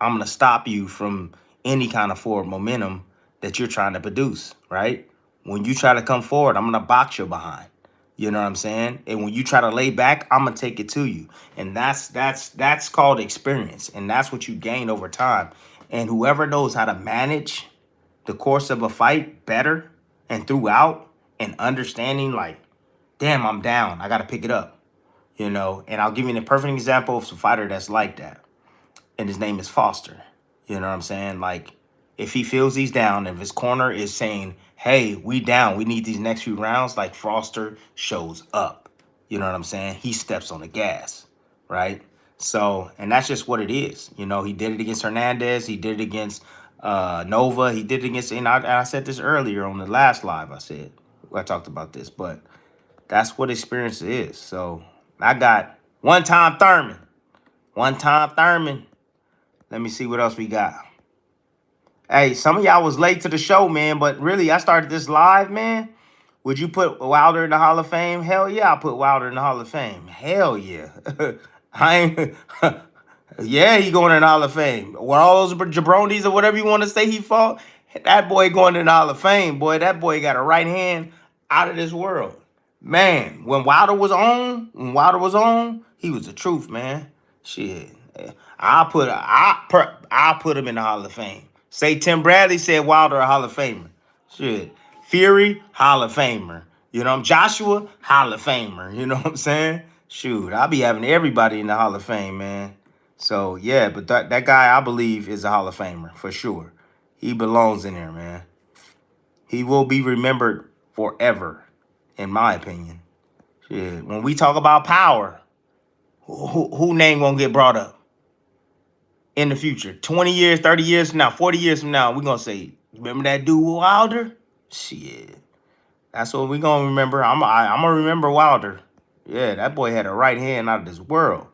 Speaker 1: I'm going to stop you from any kind of forward momentum that you're trying to produce, right? When you try to come forward, I'm going to box your behind. You know what I'm saying? And when you try to lay back, I'm going to take it to you. And that's called experience. And that's what you gain over time. And whoever knows how to manage the course of a fight better and throughout, and understanding like, damn, I'm down, I got to pick it up, And I'll give you a perfect example of a fighter that's like that. And his name is Foster. You know what I'm saying? Like, if he feels he's down, if his corner is saying, hey, we down. We need these next few rounds. Like Foster shows up. You know what I'm saying? He steps on the gas, right? So, and that's just what it is. You know, he did it against Hernandez. He did it against Nova. He did it against, and I said this earlier on the last live. I talked about this, but that's what experience is. So I got one time Thurman. One time Thurman. Let me see what else we got. Hey, some of y'all was late to the show, man, but really, I started this live, man. Would you put Wilder in the Hall of Fame? Hell yeah, I put Wilder in the Hall of Fame. Hell yeah. I ain't. Yeah, he going in the Hall of Fame. With all those jabronis or whatever you want to say he fought, that boy going in the Hall of Fame. Boy, that boy got a right hand out of this world. Man, when Wilder was on, he was the truth, man. Shit. I'll put him in the Hall of Fame. Say Tim Bradley said Wilder a Hall of Famer. Shit. Fury, Hall of Famer. You know, Joshua, Hall of Famer. You know what I'm saying? Shoot, I'll be having everybody in the Hall of Fame, man. So, yeah, but that guy, I believe, is a Hall of Famer, for sure. He belongs in there, man. He will be remembered forever, in my opinion. Shit. When we talk about power, who name gonna get brought up in the future? 20 years, 30 years from now, 40 years from now, we're gonna say, remember that dude Wilder? Shit. That's what we're gonna remember. I'm gonna remember Wilder. Yeah, that boy had a right hand out of this world.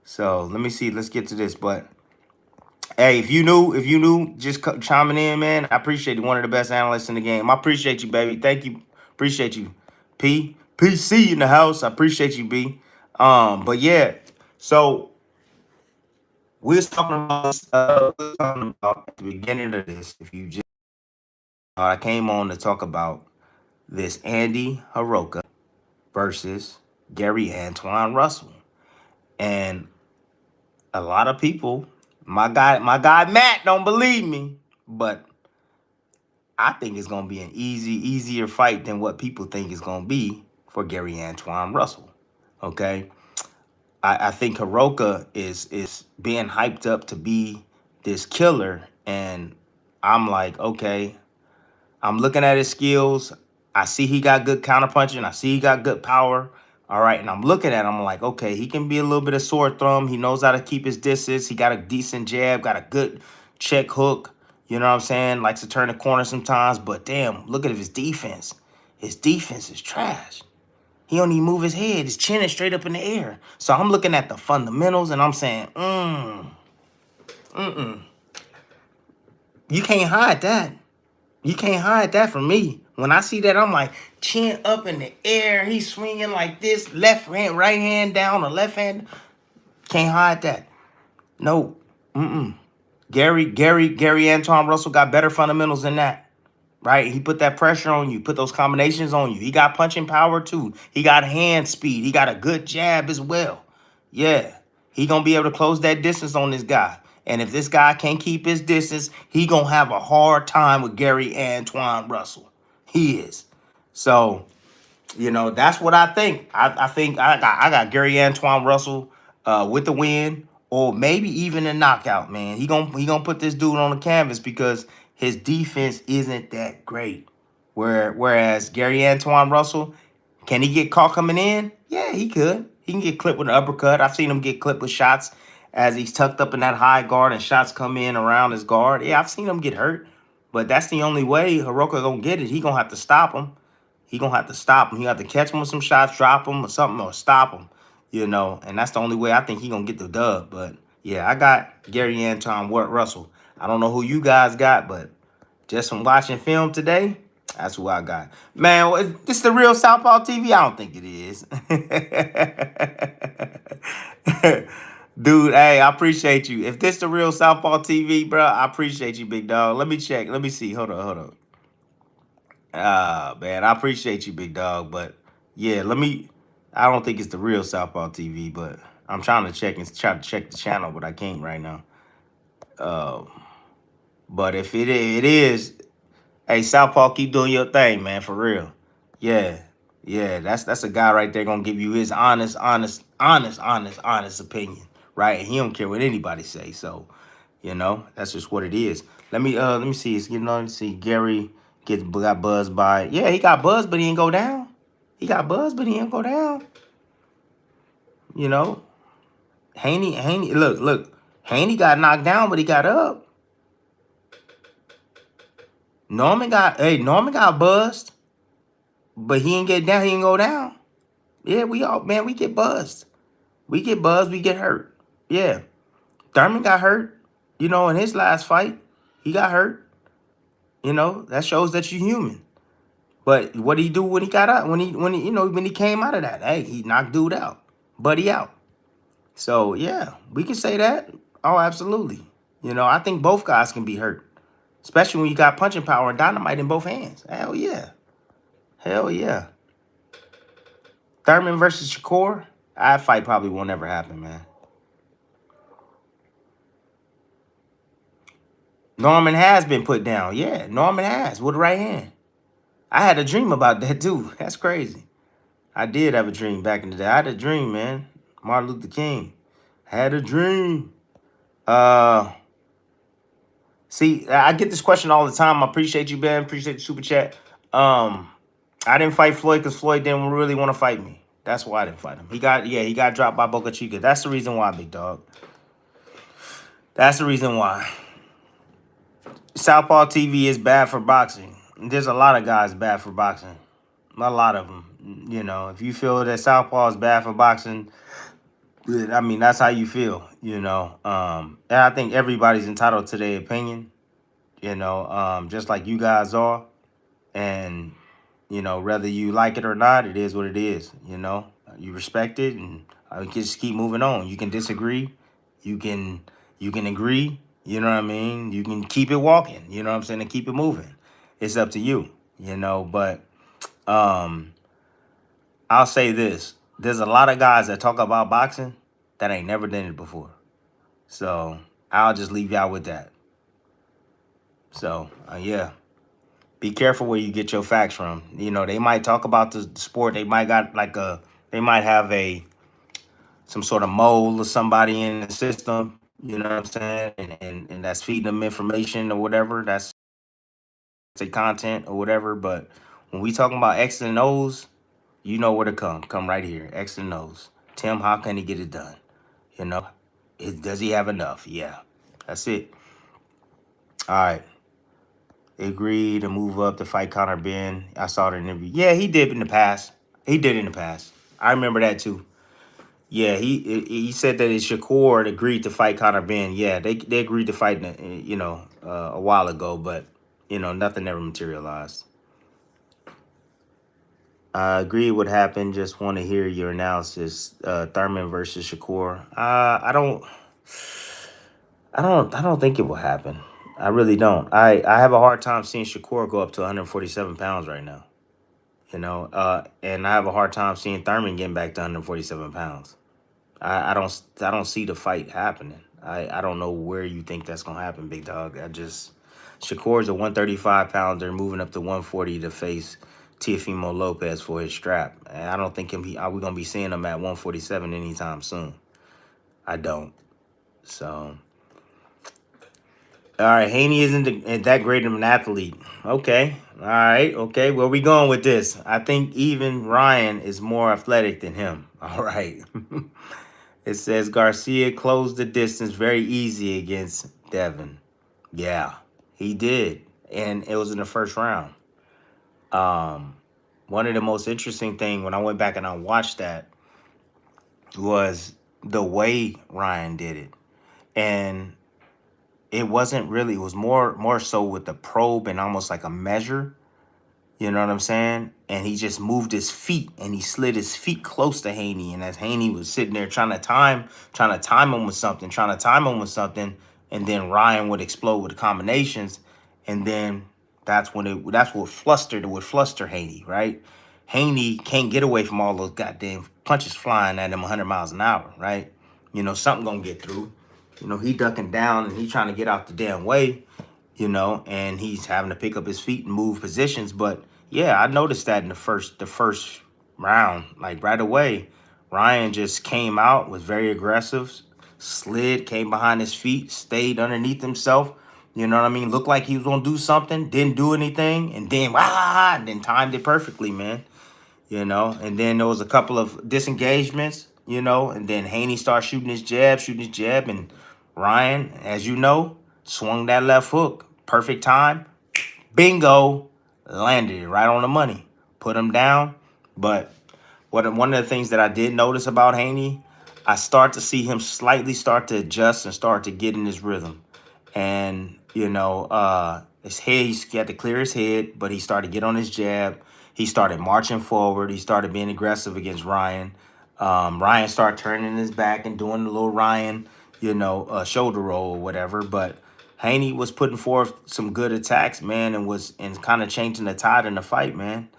Speaker 1: So let me see. Let's get to this. But hey, if you knew, just chiming in, man. I appreciate you. One of the best analysts in the game. I appreciate you, baby. Thank you. Appreciate you. PC in the house. I appreciate you, B. But yeah. So we was talking about at the beginning of this. If you just, I came on to talk about this Andy Hiroka versus Gary Antoine Russell, and a lot of people, my guy Matt don't believe me, but I think it's gonna be an easier fight than what people think it's gonna be for Gary Antoine Russell. Okay, I think Hiroka is being hyped up to be this killer, and I'm like, okay, I'm looking at his skills. I see he got good counterpunching. I see he got good power. All right, and I'm looking at him, I'm like, okay, he can be a little bit of sore thumb. He knows how to keep his distance. He got a decent jab, got a good check hook. You know what I'm saying? Likes to turn the corner sometimes, but damn, look at his defense. His defense is trash. He don't even move his head. His chin is straight up in the air. So I'm looking at the fundamentals, and I'm saying, you can't hide that. You can't hide that from me. When I see that, I'm like, chin up in the air. He's swinging like this, left hand, right hand down, or left hand. Can't hide that. No. Gary Antoine Russell got better fundamentals than that. Right? He put that pressure on you, put those combinations on you. He got punching power too. He got hand speed. He got a good jab as well. Yeah. He gonna be able to close that distance on this guy. And if this guy can't keep his distance, he gonna have a hard time with Gary Antoine Russell. He is. So, you know, that's what I think. I think I got Gary Antoine Russell with the win, or maybe even a knockout, man. He gonna put this dude on the canvas because his defense isn't that great. Whereas Gary Antoine Russell, can he get caught coming in? Yeah, he could. He can get clipped with an uppercut. I've seen him get clipped with shots as he's tucked up in that high guard and shots come in around his guard. Yeah, I've seen him get hurt. But that's the only way Hiroka gonna get it. He gonna have to stop him. He gonna have to stop him. He have to catch him with some shots, drop him or something, or stop him. You know, and that's the only way I think he gonna get the dub. But yeah, I got Gary Antoine Russell. I don't know who you guys got, but just from watching film today, that's who I got. Man, is this the real Southpaw TV? I don't think it is. Dude, hey, I appreciate you. If this the real Southpaw TV, bro, I appreciate you, big dog. Let me check. Let me see. Hold on. Ah, man, I appreciate you, big dog. But yeah, I don't think it's the real Southpaw TV, but I'm trying to try to check the channel, but I can't right now. But if it is, hey, Southpaw, keep doing your thing, man, for real. Yeah. Yeah, that's a guy right there gonna give you his honest opinion, right? And he don't care what anybody say. So, you know, that's just what it is. Let me see. It's getting on to see Gary got buzzed by it. Yeah, he got buzzed, but he didn't go down. He got buzzed, but he didn't go down. You know, Haney, look. Haney got knocked down, but he got up. Norman got buzzed, but he didn't get down. He didn't go down. Yeah, we get buzzed. We get buzzed, we get hurt. Yeah. Thurman got hurt, in his last fight. He got hurt. That shows that you're human. But what did he do when he got out? When he came out of that? Hey, he knocked dude out. Buddy out. So yeah, we can say that. Oh, absolutely. I think both guys can be hurt. Especially when you got punching power and dynamite in both hands. Hell yeah. Hell yeah. Thurman versus Shakur, that fight probably won't ever happen, man. Norman has been put down. Yeah, Norman has with the right hand. I had a dream about that too. That's crazy. I did have a dream back in the day. I had a dream, man. Martin Luther King. Had a dream. See, I get this question all the time. I appreciate you, Ben. Appreciate the super chat. I didn't fight Floyd because Floyd didn't really want to fight me. That's why I didn't fight him. He got dropped by Boca Chica. That's the reason why, big dog. That's the reason why. Southpaw TV is bad for boxing. There's a lot of guys bad for boxing. A lot of them. If you feel that Southpaw is bad for boxing, I mean, that's how you feel, And I think everybody's entitled to their opinion, just like you guys are. And, whether you like it or not, it is what it is, You respect it, and I just keep moving on. You can disagree. You can agree. You know what I mean? You can keep it walking, you know what I'm saying, and keep it moving. It's up to you, but I'll say this. There's a lot of guys that talk about boxing that ain't never done it before. So I'll just leave y'all with that. So, yeah. Be careful where you get your facts from. They might talk about the sport. They might have some sort of mole or somebody in the system, you know what I'm saying? And that's feeding them information or whatever. That's say content or whatever. But when we talking about X and O's, you know where to come. Come right here. X and O's. Tim, how can he get it done? Does he have enough? Yeah. That's it. All right. They agreed to move up to fight Conor Ben. I saw the interview. Yeah, he did in the past. He did in the past. I remember that too. Yeah, he said that Shakur agreed to fight Conor Ben. Yeah, they agreed to fight, a while ago, but nothing ever materialized. I agree what happened. Just want to hear your analysis. Thurman versus Shakur. I don't think it will happen. I really don't. I have a hard time seeing Shakur go up to 147 pounds right now. And I have a hard time seeing Thurman getting back to 147 pounds. I don't see the fight happening. I don't know where you think that's gonna happen, big dog. Shakur's a 135 pounder moving up to 140 to face Teofimo Lopez for his strap. And I don't think we're gonna be seeing him at 147 anytime soon. I don't. So, all right, Haney isn't that great of an athlete. Okay, all right, okay. Where we going with this? I think even Ryan is more athletic than him. All right. It says Garcia closed the distance very easy against Devin. Yeah, he did, and it was in the first round. One of the most interesting thing when I went back and I watched that was the way Ryan did it, and it wasn't really. It was more so with the probe and almost like a measure. You know what I'm saying? And he just moved his feet and he slid his feet close to Haney. And as Haney was sitting there trying to time him with something, and then Ryan would explode with the combinations, and then that's what would fluster Haney, right? Haney can't get away from all those goddamn punches flying at him 100 miles an hour, right? Something gonna get through. He ducking down and he trying to get out the damn way, and he's having to pick up his feet and move positions. But yeah, I noticed that in the first round, like right away, Ryan just came out, was very aggressive, slid, came behind his feet, stayed underneath himself, You know what I mean? Looked like he was gonna do something, didn't do anything, and then timed it perfectly, man. You know, and then there was a couple of disengagements, you know, and then Haney started shooting his jab, and Ryan, as you know, swung that left hook, perfect time, bingo, landed it right on the money, put him down. But one of the things that I did notice about Haney, I start to see him slightly start to adjust and start to get in his rhythm. And, you know, his head, he had to clear his head, but he started to get on his jab. He started marching forward. He started being aggressive against Ryan. Ryan started turning his back and doing the little Ryan, you know, shoulder roll or whatever. But Haney was putting forth some good attacks, man, and kind of changing the tide in the fight, man.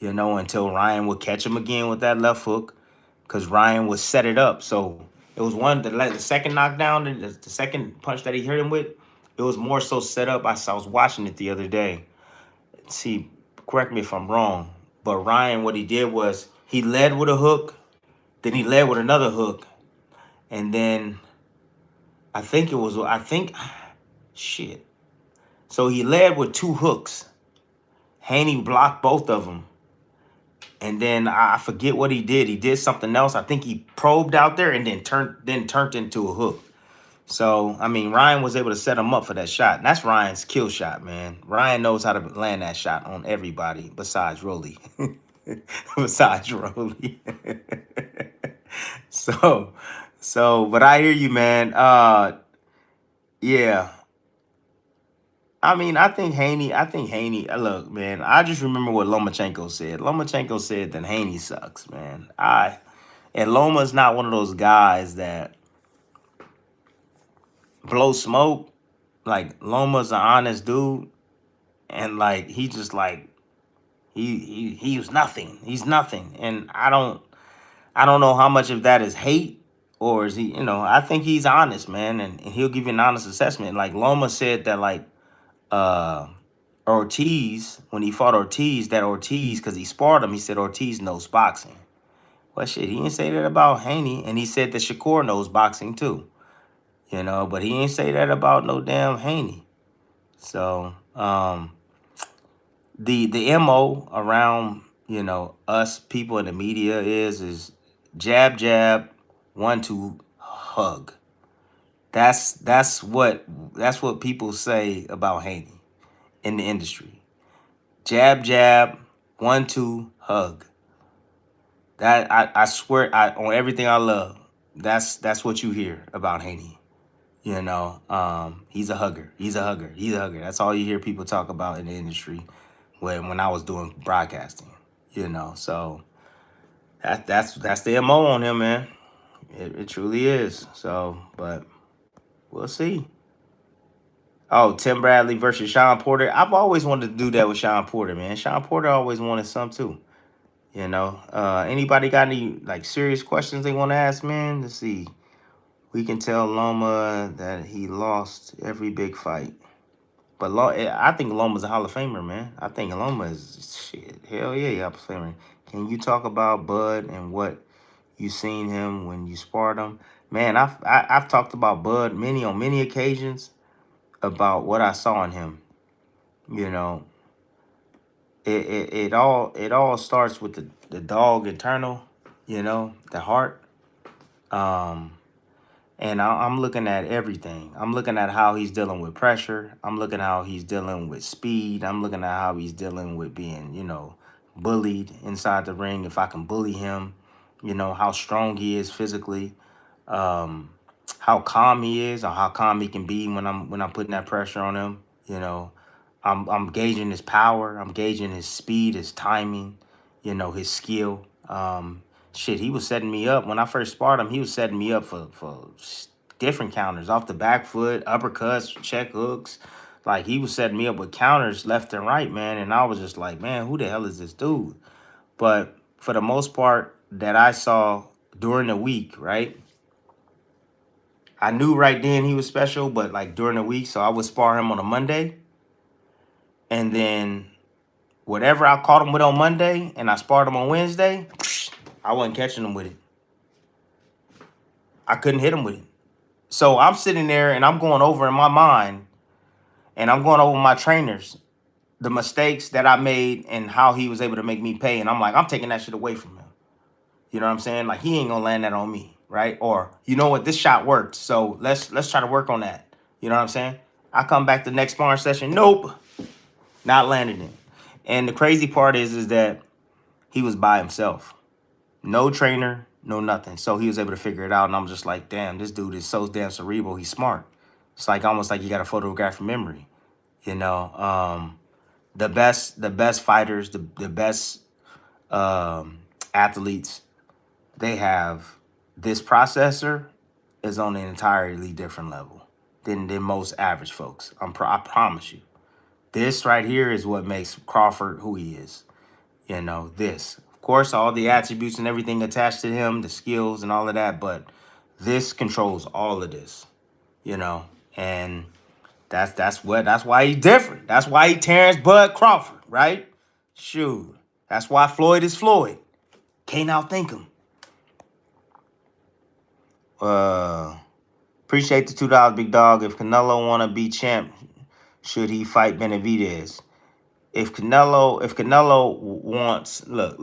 Speaker 1: You know, until Ryan would catch him again with that left hook, because Ryan would set it up. So it was the second knockdown, the second punch that he hit him with. It was more so set up. I was watching it the other day. See, correct me if I'm wrong, but Ryan, what he did was he led with a hook, then he led with another hook, and then I think, shit. So he led with two hooks. Haney blocked both of them. And then I forget what he did. He did something else. I think he probed out there and then turned into a hook. So, I mean, Ryan was able to set him up for that shot. And that's Ryan's kill shot, man. Ryan knows how to land that shot on everybody besides Rolly. besides Rolly. so, but I hear you, man. Yeah. I think Haney, look, man, I just remember what Lomachenko said. Lomachenko said that Haney sucks, man. And Loma's not one of those guys that blow smoke. Like, Loma's an honest dude, and like he just like he was nothing. He's nothing. And I don't know how much of that is hate, or is he, you know, I think he's honest, man, and he'll give you an honest assessment. Like Loma said that like uh Ortiz, when he fought Ortiz, because he sparred him, he said Ortiz knows boxing. Well, shit, he didn't say that about Haney, and he said that Shakur knows boxing too, you know, but he didn't say that about no damn Haney. So, the MO around, you know, us people in the media is jab, jab, 1-2, hug. That's what people say about Haney in the industry. Jab, jab, 1-2, hug. That I swear on everything I love. That's what you hear about Haney. You know, he's a hugger. He's a hugger. He's a hugger. That's all you hear people talk about in the industry when I was doing broadcasting. You know, so that's the MO on him, man. It truly is. So, but we'll see. Oh, Tim Bradley versus Sean Porter. I've always wanted to do that with Sean Porter, man. Sean Porter always wanted some too. You know, anybody got any like serious questions they want to ask, man? Let's see. We can tell Loma that he lost every big fight. But I think Loma's a Hall of Famer, man. I think Loma is shit. Hell yeah, Hall of Famer. Can you talk about Bud and what you seen him when you sparred him? Man, I've talked about Bud on many occasions about what I saw in him. You know, it all starts with the dog internal. You know, the heart. Um, And I'm looking at everything. I'm looking at how he's dealing with pressure. I'm looking at how he's dealing with speed. I'm looking at how he's dealing with being, you know, bullied inside the ring. If I can bully him, you know, how strong he is physically, um, how calm he is, or how calm he can be when I'm putting that pressure on him. You know, I'm gauging his power. I'm gauging his speed, his timing, you know, his skill. Shit, he was setting me up when I first sparred him. He was setting me up for different counters off the back foot, uppercuts, check hooks. Like he was setting me up with counters left and right, man. And I was just like, man, who the hell is this dude? But for the most part that I saw during the week, right? I knew right then he was special, but like during the week, so I would spar him on a Monday, and then whatever I caught him with on Monday, and I sparred him on Wednesday, I wasn't catching him with it. I couldn't hit him with it. So I'm sitting there and I'm going over in my mind, And I'm going over my trainers, the mistakes that I made and how he was able to make me pay. And I'm like, I'm taking that shit away from him. You know what I'm saying? Like, he ain't gonna land that on me, right? Or, you know what, this shot worked, so let's try to work on that. You know what I'm saying? I come back the next sparring session, nope, not landing it. And the crazy part is that he was by himself. No trainer, no nothing. So he was able to figure it out. And I'm just like, damn, this dude is so damn cerebral. He's smart. It's like almost like you got a photographic memory. You know, the best fighters, the best athletes, they have this processor is on an entirely different level than most average folks. I promise you. This right here is what makes Crawford who he is. You know, this. Of course, all the attributes and everything attached to him, the skills and all of that, but this controls all of this, you know, and that's why he's different. That's why he Terrence Bud Crawford, right? Shoot. That's why Floyd is Floyd. Can't outthink him. Appreciate the $2, big dog. If Canelo wanna be champ, should he fight Benavidez? If Canelo wants, look.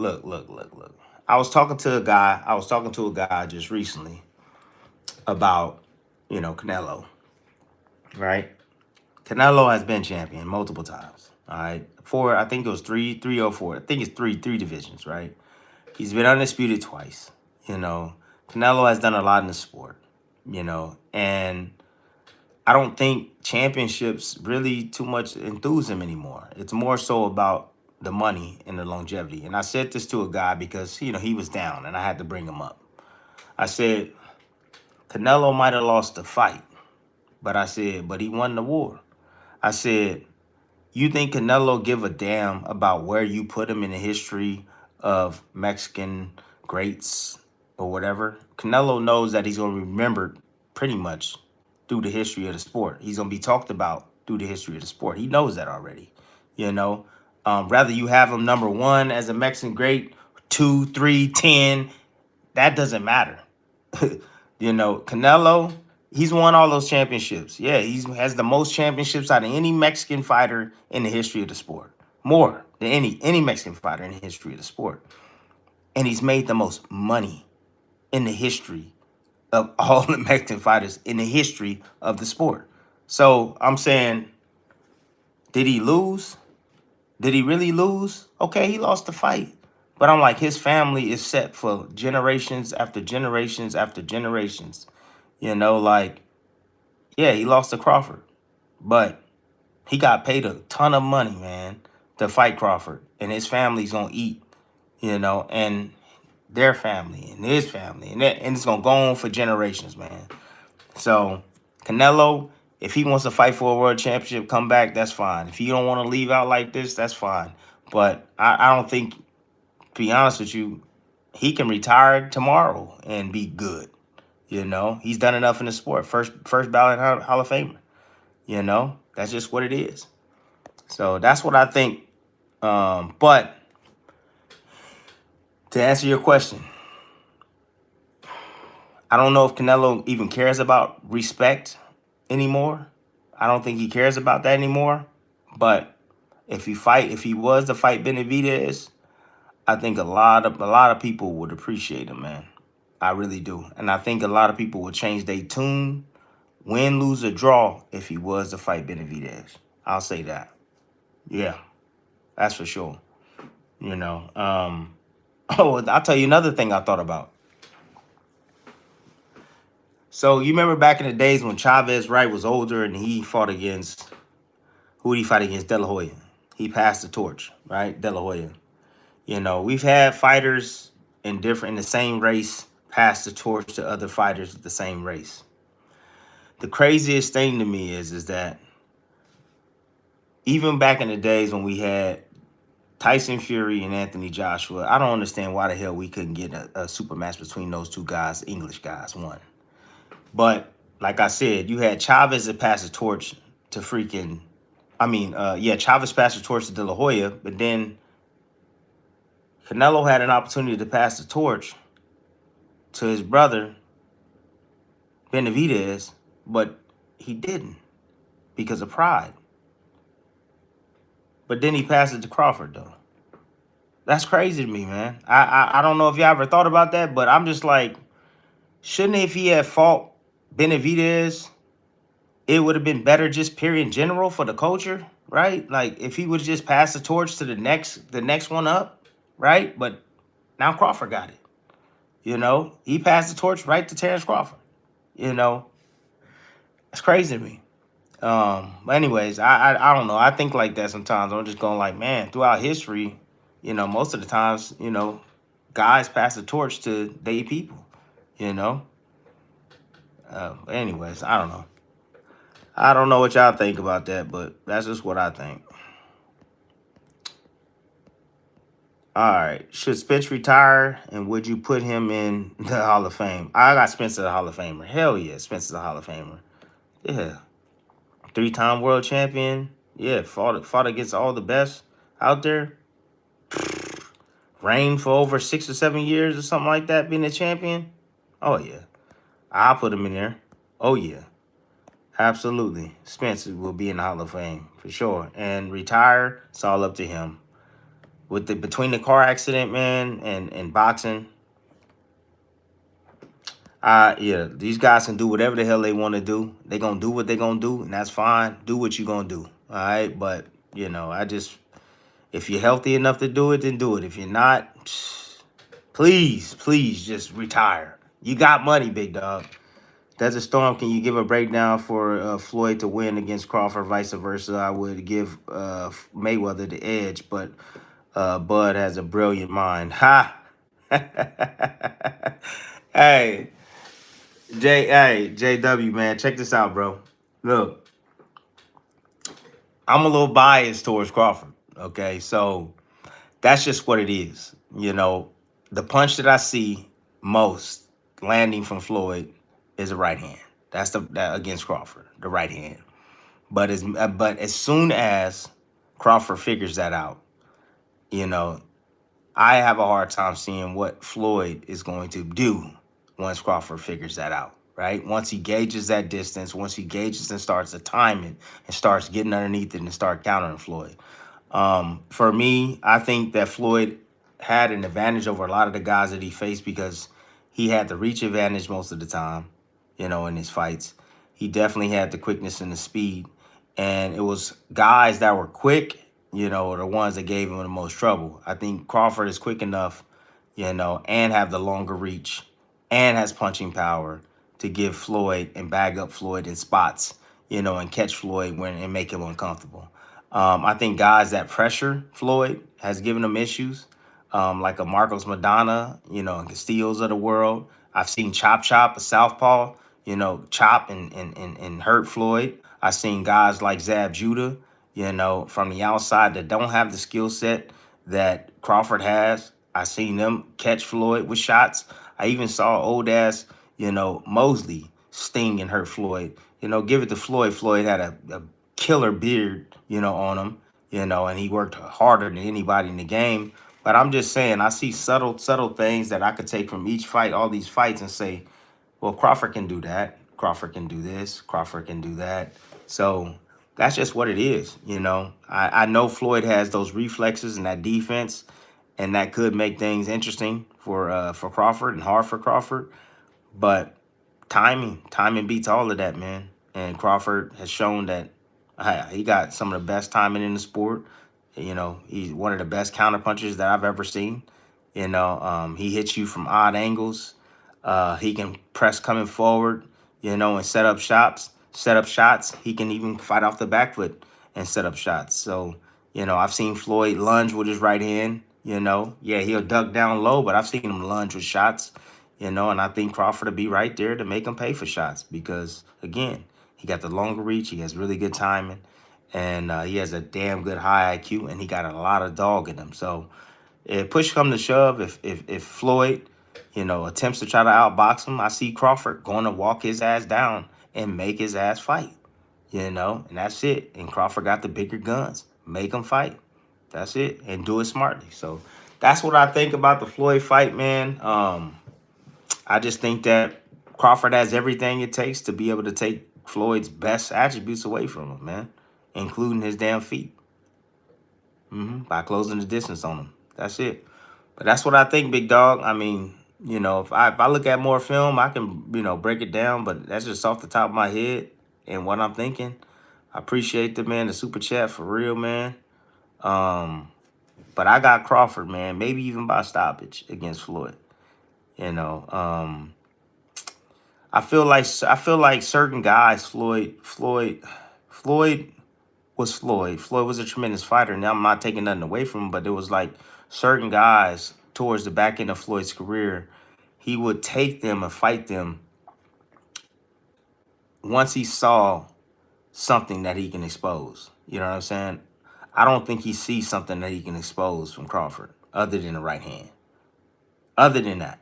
Speaker 1: I was talking to a guy just recently about, Canelo, right? Canelo has been champion multiple times. All right. I think it was three or four. I think it's three divisions, right? He's been undisputed twice. Canelo has done a lot in the sport, and I don't think championships really too much enthuse him anymore. It's more so about the money and the longevity. And I said this to a guy because, he was down and I had to bring him up. I said, Canelo might have lost the fight, but he won the war. I said, you think Canelo give a damn about where you put him in the history of Mexican greats or whatever? Canelo knows that he's going to be remembered pretty much through the history of the sport. He's going to be talked about through the history of the sport. He knows that already, Rather you have him number one as a Mexican great, 2, 3, 10, that doesn't matter. Canelo, he's won all those championships. Yeah, he has the most championships out of any Mexican fighter in the history of the sport. More than any Mexican fighter in the history of the sport. And he's made the most money in the history of all the Mexican fighters in the history of the sport. So I'm saying, did he lose? Did he really lose? Okay, he lost the fight. But I'm like, his family is set for generations after generations after generations. Yeah, he lost to Crawford. But he got paid a ton of money, man, to fight Crawford. And his family's going to eat, and their family and his family. And it's going to go on for generations, man. So, Canelo, if he wants to fight for a world championship, come back, that's fine. If he don't want to leave out like this, that's fine. But I don't think, to be honest with you, he can retire tomorrow and be good. He's done enough in the sport. First ballot Hall of Famer. That's just what it is. So that's what I think. But to answer your question, I don't know if Canelo even cares about respect anymore. I don't think he cares about that anymore. But if he was to fight Benavidez, I think a lot of people would appreciate him, man. I really do. And I think a lot of people would change their tune, win, lose, or draw, if he was to fight Benavidez. I'll say that. Yeah, that's for sure. I'll tell you another thing I thought about. So you remember back in the days when Chavez Wright was older and he fought against, who did he fight against? De La Hoya. He passed the torch, right? De La Hoya. We've had fighters in the same race pass the torch to other fighters of the same race. The craziest thing to me is that even back in the days when we had Tyson Fury and Anthony Joshua, I don't understand why the hell we couldn't get a super match between those two guys, English guys, one. But like I said, you had Chavez that passed the torch to Chavez passed the torch to De La Hoya, but then Canelo had an opportunity to pass the torch to his brother, Benavidez, but he didn't because of pride. but then he passed it to Crawford though. That's crazy to me, man. I don't know if y'all ever thought about that, but I'm just like, shouldn't if he had fought Benavidez, it would have been better just period in general for the culture, right? Like if he would just pass the torch to the next one up, right? But now Crawford got it. He passed the torch right to Terrence Crawford. You know, it's crazy to me. But anyways, I don't know. I think like that sometimes. I'm just going like, man, throughout history, most of the times, guys pass the torch to their people. You know. Anyways, I don't know. I don't know what y'all think about that, but that's just what I think. All right. Should Spence retire, and would you put him in the Hall of Fame? I got Spence as a Hall of Famer. Hell yeah, Spence is a Hall of Famer. Yeah. 3-time world champion. Yeah, fought against all the best out there. Reigned for over 6 or 7 years or something like that, being a champion. Oh yeah. I'll put him in there. Oh yeah. Absolutely. Spence will be in the Hall of Fame for sure. And retire, it's all up to him. Between the car accident, man, and boxing, yeah, these guys can do whatever the hell they want to do. They gonna do what they gonna do, and that's fine. Do what you gonna do. All right. But if you're healthy enough to do it, then do it. If you're not, please just retire. You got money, big dog. Desert Storm, can you give a breakdown for Floyd to win against Crawford, vice versa? I would give Mayweather the edge, but Bud has a brilliant mind. Ha! Hey, JW, man, check this out, bro. Look, I'm a little biased towards Crawford, okay? So that's just what it is. The punch that I see most landing from Floyd is a right hand. That's that against Crawford, the right hand. But as soon as Crawford figures that out, you know, I have a hard time seeing what Floyd is going to do once Crawford figures that out, right? Once he gauges that distance, once he gauges and starts to time it and starts getting underneath it and start countering Floyd. For me, I think that Floyd had an advantage over a lot of the guys that he faced because he had the reach advantage most of the time, in his fights. He definitely had the quickness and the speed. And it was guys that were quick, are the ones that gave him the most trouble. I think Crawford is quick enough, and have the longer reach and has punching power to give Floyd and bag up Floyd in spots, and catch Floyd and make him uncomfortable. I think guys that pressure Floyd has given him issues, like a Marcos Madonna, and Castillo's of the world. I've seen Chop, a southpaw, chop and hurt Floyd. I've seen guys like Zab Judah, from the outside that don't have the skill set that Crawford has. I seen them catch Floyd with shots. I even saw old ass, Mosley sting and hurt Floyd. Give it to Floyd. Floyd had a killer beard, on him, and he worked harder than anybody in the game. But I'm just saying, I see subtle things that I could take from each fight, all these fights, and say, well, Crawford can do that. Crawford can do this. Crawford can do that. So that's just what it is. I know Floyd has those reflexes and that defense, and that could make things interesting for Crawford and hard for Crawford. But timing beats all of that, man. And Crawford has shown that he got some of the best timing in the sport. He's one of the best counterpunchers that I've ever seen. He hits you from odd angles. He can press coming forward, and set up shots. He can even fight off the back foot and set up shots. So, I've seen Floyd lunge with his right hand, Yeah, he'll duck down low, but I've seen him lunge with shots, and I think Crawford will be right there to make him pay for shots because, again, he got the longer reach. He has really good timing, and he has a damn good high IQ, and he got a lot of dog in him. So if push come to shove, if Floyd, attempts to try to outbox him, I see Crawford going to walk his ass down and make his ass fight, and that's it. And Crawford got the bigger guns. Make him fight. That's it. And do it smartly. So that's what I think about the Floyd fight, man. I just think that Crawford has everything it takes to be able to take Floyd's best attributes away from him, man, including his damn feet. By closing the distance on him. That's it. But that's what I think, big dog. I mean, if I look at more film, I can, break it down, but that's just off the top of my head and what I'm thinking. I appreciate the super chat for real, man. But I got Crawford, man, maybe even by stoppage against Floyd. You know, I feel like certain guys, Floyd was Floyd. Floyd was a tremendous fighter. Now I'm not taking nothing away from him, but there was like certain guys towards the back end of Floyd's career, he would take them and fight them once he saw something that he can expose. You know what I'm saying? I don't think he sees something that he can expose from Crawford other than the right hand. Other than that,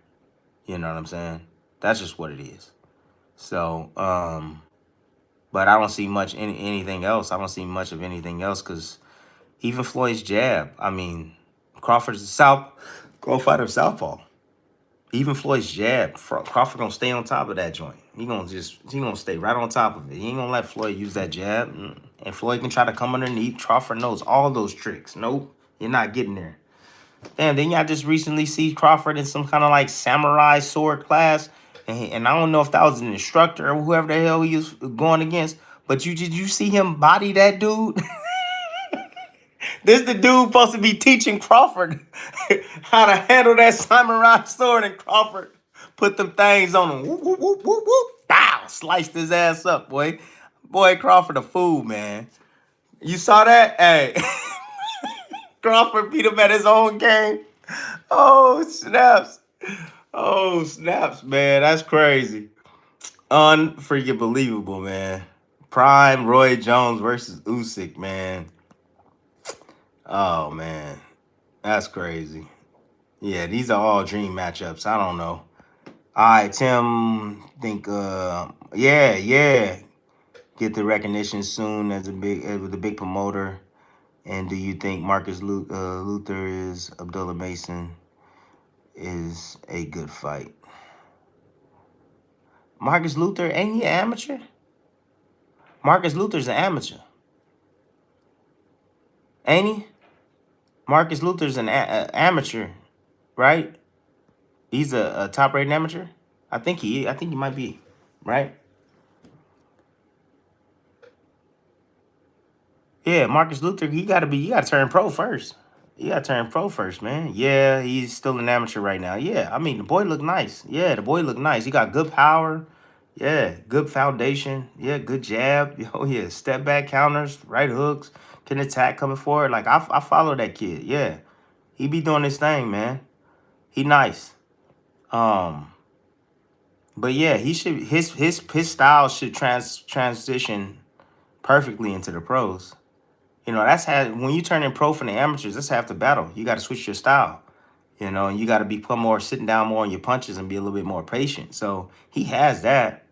Speaker 1: you know what I'm saying? That's just what it is. So, but I don't see much anything else. I don't see much of anything else because even Floyd's jab. I mean, Crawford's go fighter southpaw. Even Floyd's jab, Crawford gonna stay on top of that joint. He gonna stay right on top of it. He ain't gonna let Floyd use that jab. And Floyd can try to come underneath. Crawford knows all those tricks. Nope, you're not getting there. Damn, didn't y'all just recently see Crawford in some kind of like samurai sword class? And I don't know if that was an instructor or whoever the hell he was going against. But did you see him body that dude? This the dude supposed to be teaching Crawford how to handle that samurai sword, and Crawford put them things on him. Whoop, whoop, whoop, whoop, whoop. Bow, sliced his ass up, boy. Boy, Crawford a fool, man. You saw that? Hey, Crawford beat him at his own game. Oh, snaps. Oh, snaps, man. That's crazy. Unfreaking believable, man. Prime Roy Jones versus Usyk, man. Oh, man. That's crazy. Yeah, these are all dream matchups. I don't know. All right, Tim, think, yeah. Get the recognition soon as the big promoter. And do you think Marcus Luther is Abdullah Mason is a good fight? Marcus Luther, ain't he an amateur? Marcus Luther's an amateur, ain't he? Marcus Luther's an amateur, right? He's a top-rated amateur. I think he might be, right? Yeah, Marcus Luther, you gotta turn pro first. You gotta turn pro first, man. Yeah, he's still an amateur right now. Yeah, I mean the boy look nice. Yeah, the boy look nice. He got good power. Yeah, good foundation. Yeah, good jab. Oh yeah, step back counters, right hooks, can attack coming forward. Like I follow that kid. Yeah, he be doing his thing, man. He nice. Um, but yeah, he should his style should transition perfectly into the pros. That's when you turn in pro from the amateurs, that's half the battle. You got to switch your style, and you got to be put more sitting down more on your punches and be a little bit more patient. So he has that.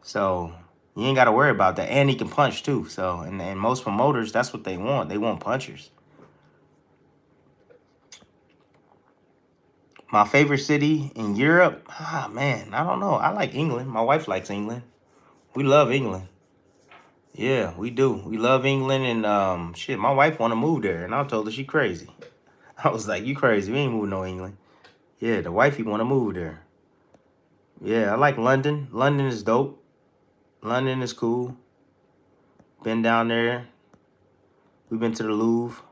Speaker 1: So you ain't got to worry about that. And he can punch too. So, and most promoters, that's what they want. They want punchers. My favorite city in Europe? Ah, man, I don't know. I like England. My wife likes England. We love England. Yeah, we do. We love England, and shit, my wife want to move there, and I told her she crazy. I was like, you crazy. We ain't moving no England. Yeah, the wifey want to move there. Yeah, I like London. London is dope. London is cool. Been down there. We've been to the Louvre.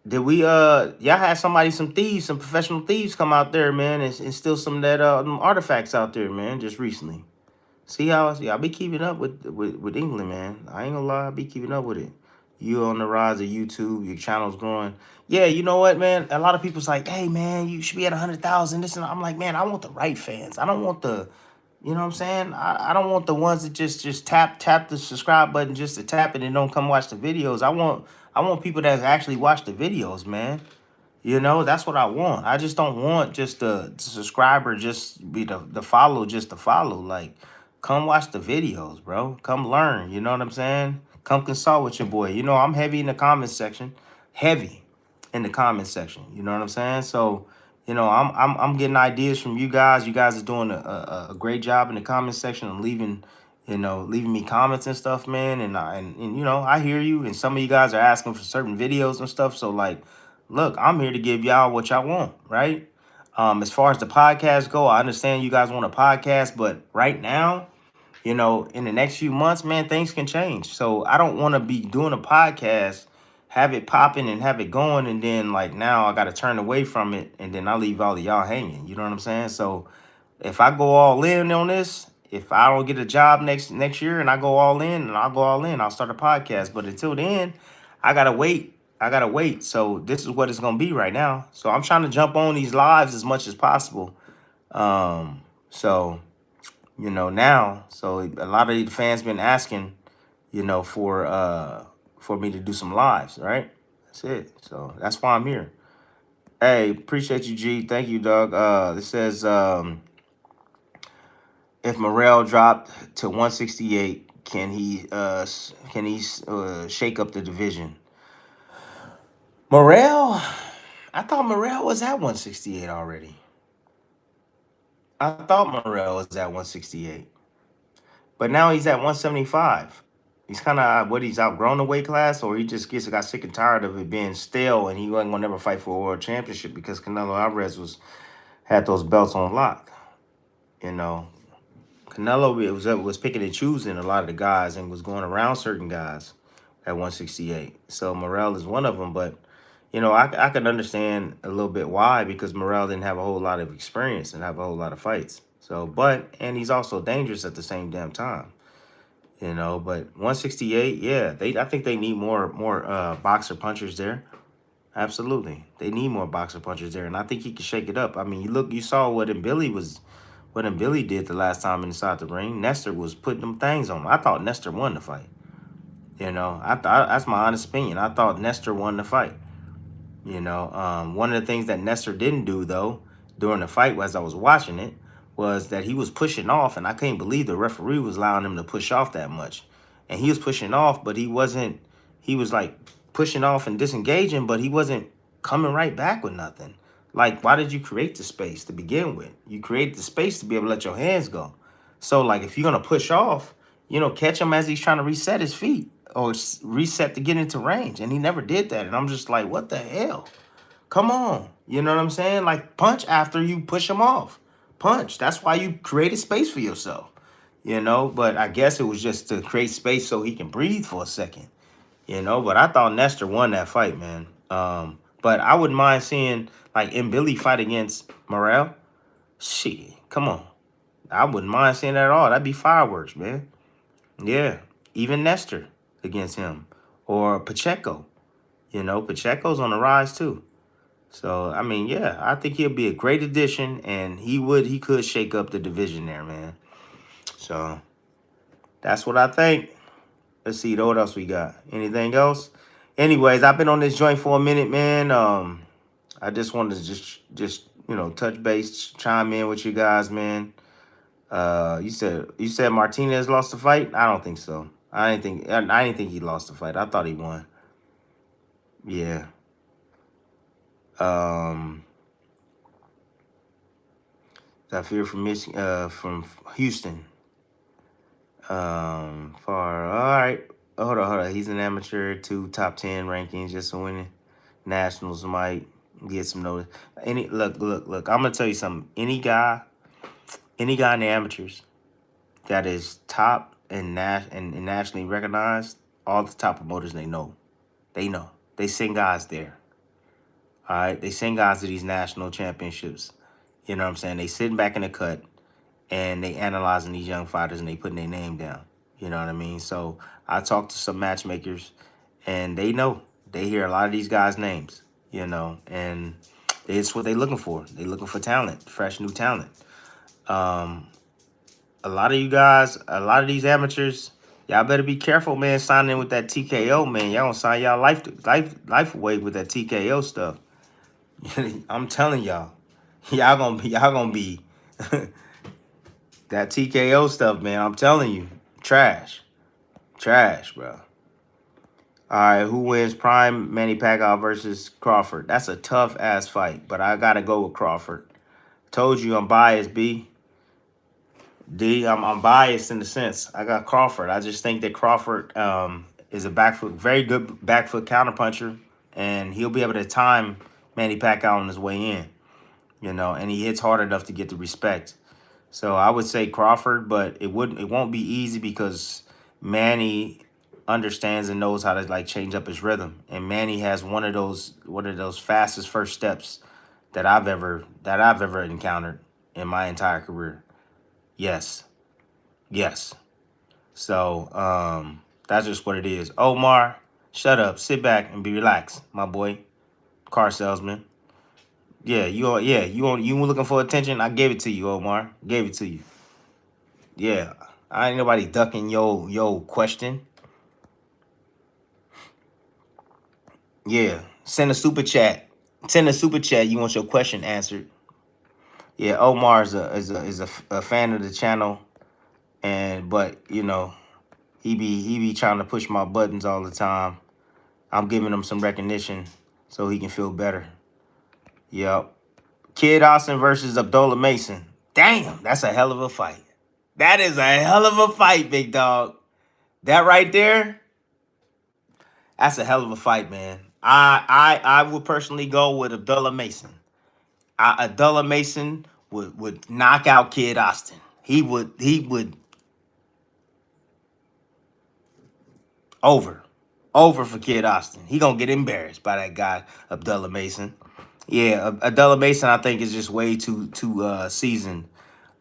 Speaker 1: Did we y'all had some professional thieves come out there, man, and steal some of that them artifacts out there, man, just recently. See how I be keeping up with England, man. I ain't gonna lie, I be keeping up with it. You on the rise of YouTube, your channel's growing. Yeah, you know what, man? A lot of people's like, hey man, you should be at 100,000. This and I'm like, man, I want the right fans. I don't want the, you know what I'm saying? I don't want the ones that just tap the subscribe button just to tap it and don't come watch the videos. I want people that actually watch the videos, man. That's what I want. I just don't want just the subscriber just be the follow just to follow. Like, come watch the videos, bro. Come learn. You know what I'm saying? Come consult with your boy. I'm heavy in the comments section. Heavy in the comments section. You know what I'm saying? So, I'm getting ideas from you guys. You guys are doing a great job in the comments section and leaving, leaving me comments and stuff, man. And I hear you. And some of you guys are asking for certain videos and stuff. So like, look, I'm here to give y'all what y'all want, right? As far as the podcast go, I understand you guys want a podcast, but right now, in the next few months, man, things can change. So I don't want to be doing a podcast, have it popping and have it going, and then like now I got to turn away from it, and then I leave all of y'all hanging. You know what I'm saying? So if I go all in on this, if I don't get a job next year and I go all in, and I'll go all in, I'll start a podcast. But until then, I gotta wait. I gotta wait. So this is what it's gonna be right now. So I'm trying to jump on these lives as much as possible. So now, so a lot of the fans been asking, for me to do some lives, right? That's it. So that's why I'm here. Hey, appreciate you, G. Thank you, Doug. This says if Morrell dropped to 168, can he shake up the division? Morrell, I thought Morrell was at 168 already. I thought Morrell was at 168. But now he's at 175. He's kind of he's outgrown the weight class, or he just got sick and tired of it being stale, and he wasn't gonna never fight for a world championship because Canelo Alvarez had those belts on lock. Canelo was picking and choosing a lot of the guys and was going around certain guys at 168. So Morrell is one of them, but I can understand a little bit why, because Morrell didn't have a whole lot of experience and have a whole lot of fights. So, and he's also dangerous at the same damn time. But 168, yeah, I think they need more boxer punchers there. Absolutely, they need more boxer punchers there, and I think he can shake it up. I mean, you saw what Billy did the last time inside the ring. Nestor was putting them things on him. I thought Nestor won the fight. I thought, that's my honest opinion. I thought Nestor won the fight. One of the things that Nestor didn't do though during the fight, as I was watching it, was that he was pushing off, and I can't believe the referee was allowing him to push off that much. And he was pushing off, but he was like pushing off and disengaging, but he wasn't coming right back with nothing. Like, why did you create the space to begin with? You created the space to be able to let your hands go. So, like, if you're going to push off, catch him as he's trying to reset his feet or reset to get into range. And he never did that. And I'm just like, what the hell? Come on. You know what I'm saying? Like, punch after you push him off. Punch. That's why you created space for yourself. But I guess it was just to create space so he can breathe for a second. But I thought Nestor won that fight, man. But I wouldn't mind seeing like Billy fight against Morrell. Shit, come on. I wouldn't mind seeing that at all. That'd be fireworks, man. Yeah. Even Nestor against him. Or Pacheco. Pacheco's on the rise too. So, I mean, yeah, I think he'll be a great addition, and he could shake up the division there, man. So, that's what I think. Let's see, what else we got? Anything else? Anyways, I've been on this joint for a minute, man. I just wanted to just touch base, chime in with you guys, man. You said Martinez lost the fight? I don't think so. I didn't think he lost the fight. I thought he won. Yeah. Zafir from Houston. All right. Hold on. He's an amateur, 2 top 10 rankings, just winning nationals might get some notice. Look. I'm gonna tell you something. Any guy in the amateurs that is top and nationally recognized, all the top promoters they know. They send guys there. All right, they send guys to these national championships. You know what I'm saying? They sitting back in the cut and they analyzing these young fighters and they putting their name down. You know what I mean? So I talked to some matchmakers and they know. They hear a lot of these guys' names, and it's what they're looking for. They're looking for talent, fresh new talent. A lot of you guys, a lot of these amateurs, y'all better be careful, man, signing with that TKO, man. Y'all gonna sign y'all life away with that TKO stuff. I'm telling y'all, y'all gonna be that TKO stuff, man. I'm telling you, trash, bro. All right, who wins prime Manny Pacquiao versus Crawford? That's a tough ass fight, but I gotta go with Crawford. Told you I'm biased, B. I'm biased in the sense I got Crawford. I just think that Crawford is a back foot, very good back foot counterpuncher, and he'll be able to time Manny Pacquiao on his way in. And he hits hard enough to get the respect. So I would say Crawford, but it won't be easy because Manny understands and knows how to like change up his rhythm. And Manny has one of those fastest first steps that I've ever encountered in my entire career. Yes. Yes. So that's just what it is. Omar, shut up, sit back and be relaxed, my boy. Car salesman. You were looking for attention. I gave it to you, Omar. Gave it to you. Yeah. I ain't nobody ducking yo question. Yeah. Send a super chat. Send a super chat. You want your question answered. Yeah, Omar is a fan of the channel, but he be trying to push my buttons all the time. I'm giving him some recognition so he can feel better. Yep. Kid Austin versus Abdullah Mason. Damn, that's a hell of a fight. That is a hell of a fight, big dog. That right there, that's a hell of a fight, man. I would personally go with Abdullah Mason. Abdullah Mason would knock out Kid Austin. He would over for Kid Austin. He gonna get embarrassed by that guy Abdullah Mason. Yeah, Abdullah Mason I think is just way too seasoned.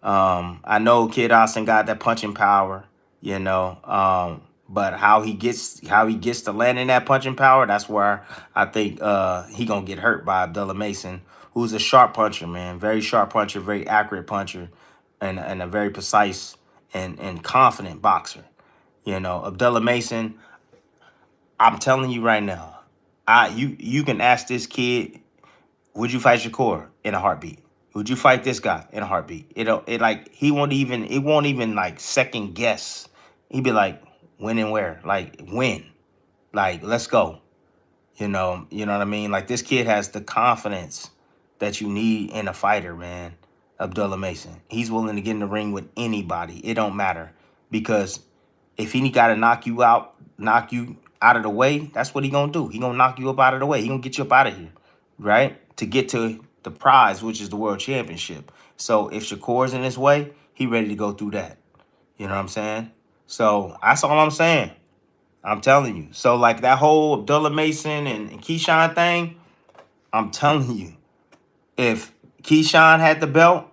Speaker 1: I know Kid Austin got that punching power, but how he gets to landing that punching power, that's where I think he gonna get hurt by Abdullah Mason, who's a sharp puncher, man, very sharp puncher, very accurate puncher, and a very precise and confident boxer. Abdullah Mason, I'm telling you right now, you can ask this kid, would you fight Shakur in a heartbeat? Would you fight this guy in a heartbeat? It won't even like second guess. He'd be like, when and where? Like when? Like, let's go. You know what I mean? Like this kid has the confidence that you need in a fighter, man. Abdullah Mason. He's willing to get in the ring with anybody. It don't matter. Because if he gotta knock you out of the way, that's what he gonna do. He gonna knock you up out of the way. He gonna get you up out of here, right? To get to the prize, which is the world championship. So if Shakur's in his way, he ready to go through that. You know what I'm saying? So that's all I'm saying. I'm telling you. So like that whole Abdullah Mason and Keyshawn thing, I'm telling you, if Keyshawn had the belt,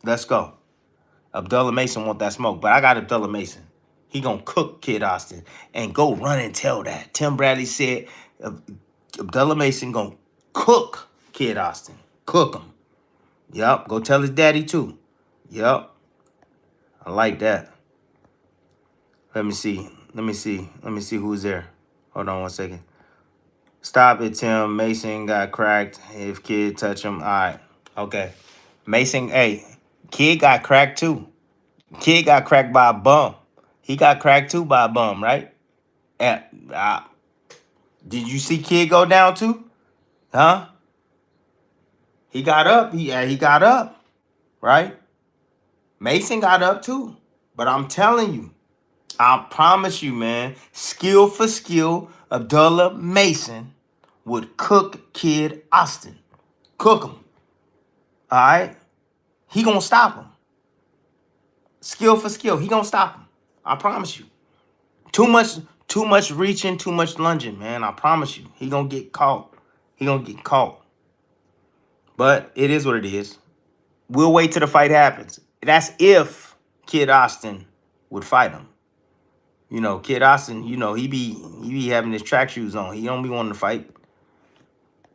Speaker 1: let's go. Abdullah Mason want that smoke, but I got Abdullah Mason. He gonna cook Kid Austin and go run and tell that. Tim Bradley said Abdullah Mason gonna cook Kid Austin. Cook him. Yep. Go tell his daddy too. Yep. I like that. Let me see. Let me see who's there. Hold on one second. Stop it, Tim. Mason got cracked. If Kid touch him. All right. Okay. Mason, hey, Kid got cracked too. Kid got cracked by a bum. He got cracked too by a bum, right? And did you see Kid go down too? Huh? He got up. He got up, right? Mason got up too. But I'm telling you, I promise you, man, skill for skill, Abdullah Mason would cook Kid Austin. Cook him. All right? He gonna stop him. Skill for skill, he gonna stop him. I promise you. Too much reaching, too much lunging, man. I promise you. He gonna get caught. He gonna get caught. But it is what it is. We'll wait till the fight happens. That's if Kid Austin would fight him. Kid Austin, he be having his track shoes on. He don't be wanting to fight.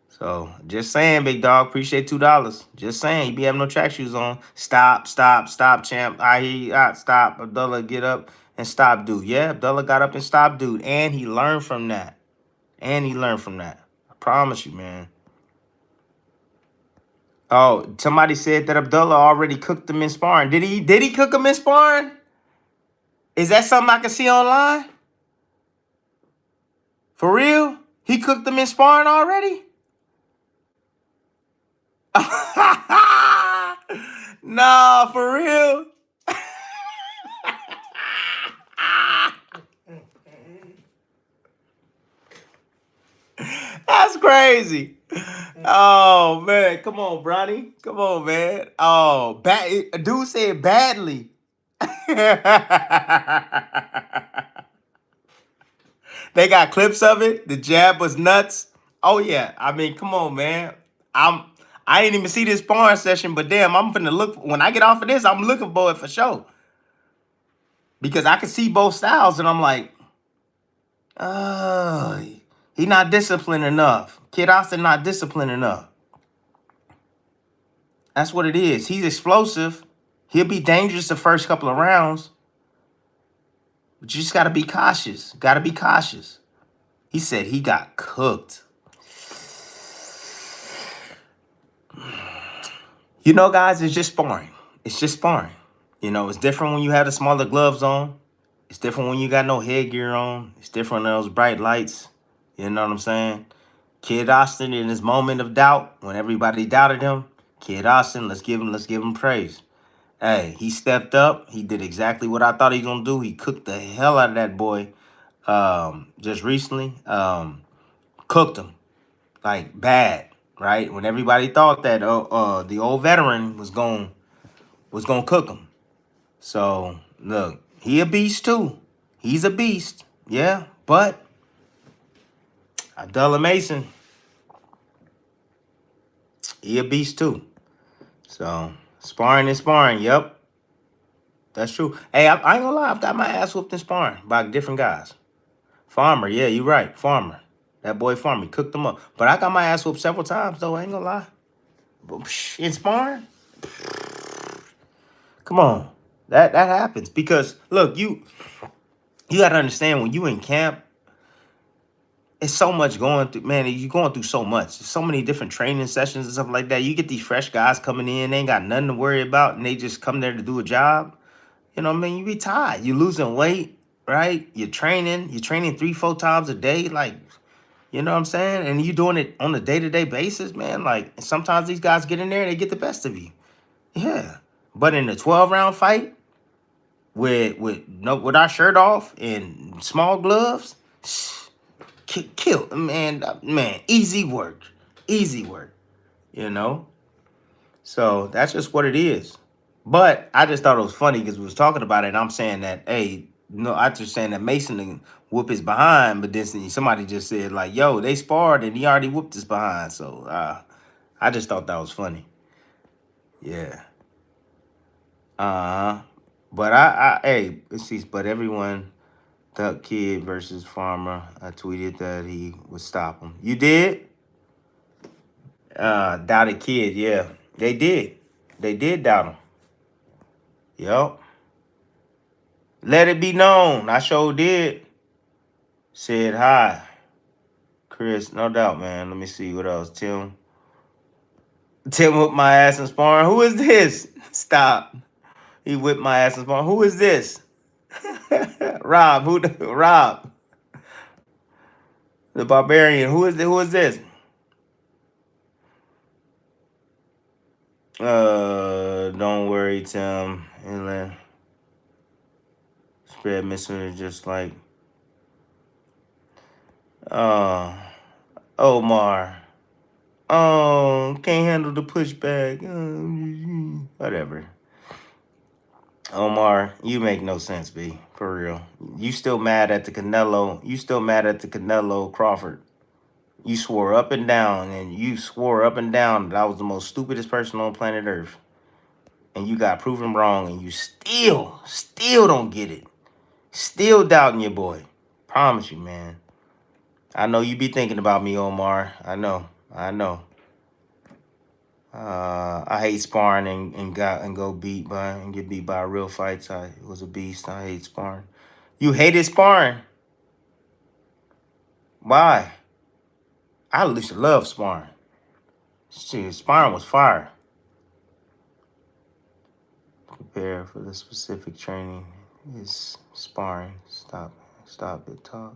Speaker 1: So just saying, big dog, appreciate $2. Just saying, he be having no track shoes on. Stop, champ. I hear you. Stop. Abdullah, get up and stop, dude. Yeah, Abdullah got up and stopped, dude. And he learned from that. I promise you, man. Oh, somebody said that Abdullah already cooked him in sparring. Did he cook him in sparring? Is that something I can see online? For real? He cooked him in sparring already? Nah, for real? crazy. Oh man, come on, Bronny. Come on, man. Oh, a dude said badly. They got clips of it. The jab was nuts. Oh yeah. I mean, come on, man. I'm I ain't even see this sparring session, but damn, I'm finna look when I get off of this, I'm looking for it for sure. Because I can see both styles and I'm like, uh he not disciplined enough. Kid Austin not disciplined enough. That's what it is. He's explosive. He'll be dangerous the first couple of rounds. But you just gotta be cautious. Gotta be cautious. He said he got cooked. You know, guys, it's just sparring. It's just sparring. You know, it's different when you have the smaller gloves on. It's different when you got no headgear on. It's different than those bright lights. You know what I'm saying? Kid Austin in his moment of doubt, when everybody doubted him, Kid Austin, let's give him praise. Hey, he stepped up. He did exactly what I thought he was gonna do. He cooked the hell out of that boy just recently. Cooked him like bad, right? When everybody thought that the old veteran was gonna cook him. So look, he a beast too. He's a beast, yeah. But Abdullah Mason, he a beast too. So sparring is sparring. Yep, that's true. Hey, I ain't gonna lie. I've got my ass whooped in sparring by different guys. Farmer, yeah, you right. Farmer, that boy Farmer, he cooked him up. But I got my ass whooped several times though. I ain't gonna lie. But in sparring, come on, that happens because look, you got to understand when you in camp, it's so much going through, man. You're going through so much. There's so many different training sessions and stuff like that. You get these fresh guys coming in, they ain't got nothing to worry about, and they just come there to do a job. You know what I mean? You be tired. You losing weight, right? You're training 3-4 times a day, like, you know what I'm saying? And you doing it on a day-to-day basis, man. Like, sometimes these guys get in there and they get the best of you. Yeah. But in a 12-round fight with our shirt off and small gloves, kill, man, easy work. Easy work, you know? So that's just what it is. But I just thought it was funny because we was talking about it, and I'm saying that, hey, no, I just saying that Mason can whoop his behind, but then somebody just said, like, yo, they sparred and he already whooped his behind. So I just thought that was funny. Yeah. But hey, let's see, but everyone, Duck Kid versus Farmer, I tweeted that he would stop him. You did? Doubted Kid, yeah. They did. They did doubt him. Yep. Let it be known. I sure did. Said hi. Chris, no doubt, man. Let me see what else. Tim whipped my ass in sparring. Who is this? Stop. He whipped my ass in sparring. Who is this? Rob. Rob. The barbarian. Who is this? Don't worry, Tim. Inland. Spread missing just like Omar. Oh, can't handle the pushback. Whatever. Omar, you make no sense, B. For real. You still mad at the Canelo. You still mad at the Canelo Crawford. You swore up and down, that I was the most stupidest person on planet Earth. And you got proven wrong, and you still don't get it. Still doubting your boy. Promise you, man. I know you be thinking about me, Omar. I know. I hate sparring and get beat by real fights. I was a beast. I hate sparring. You hated sparring? Why? I used to love sparring. Shit, sparring was fire. Prepare for the specific training is sparring. Stop it, talk.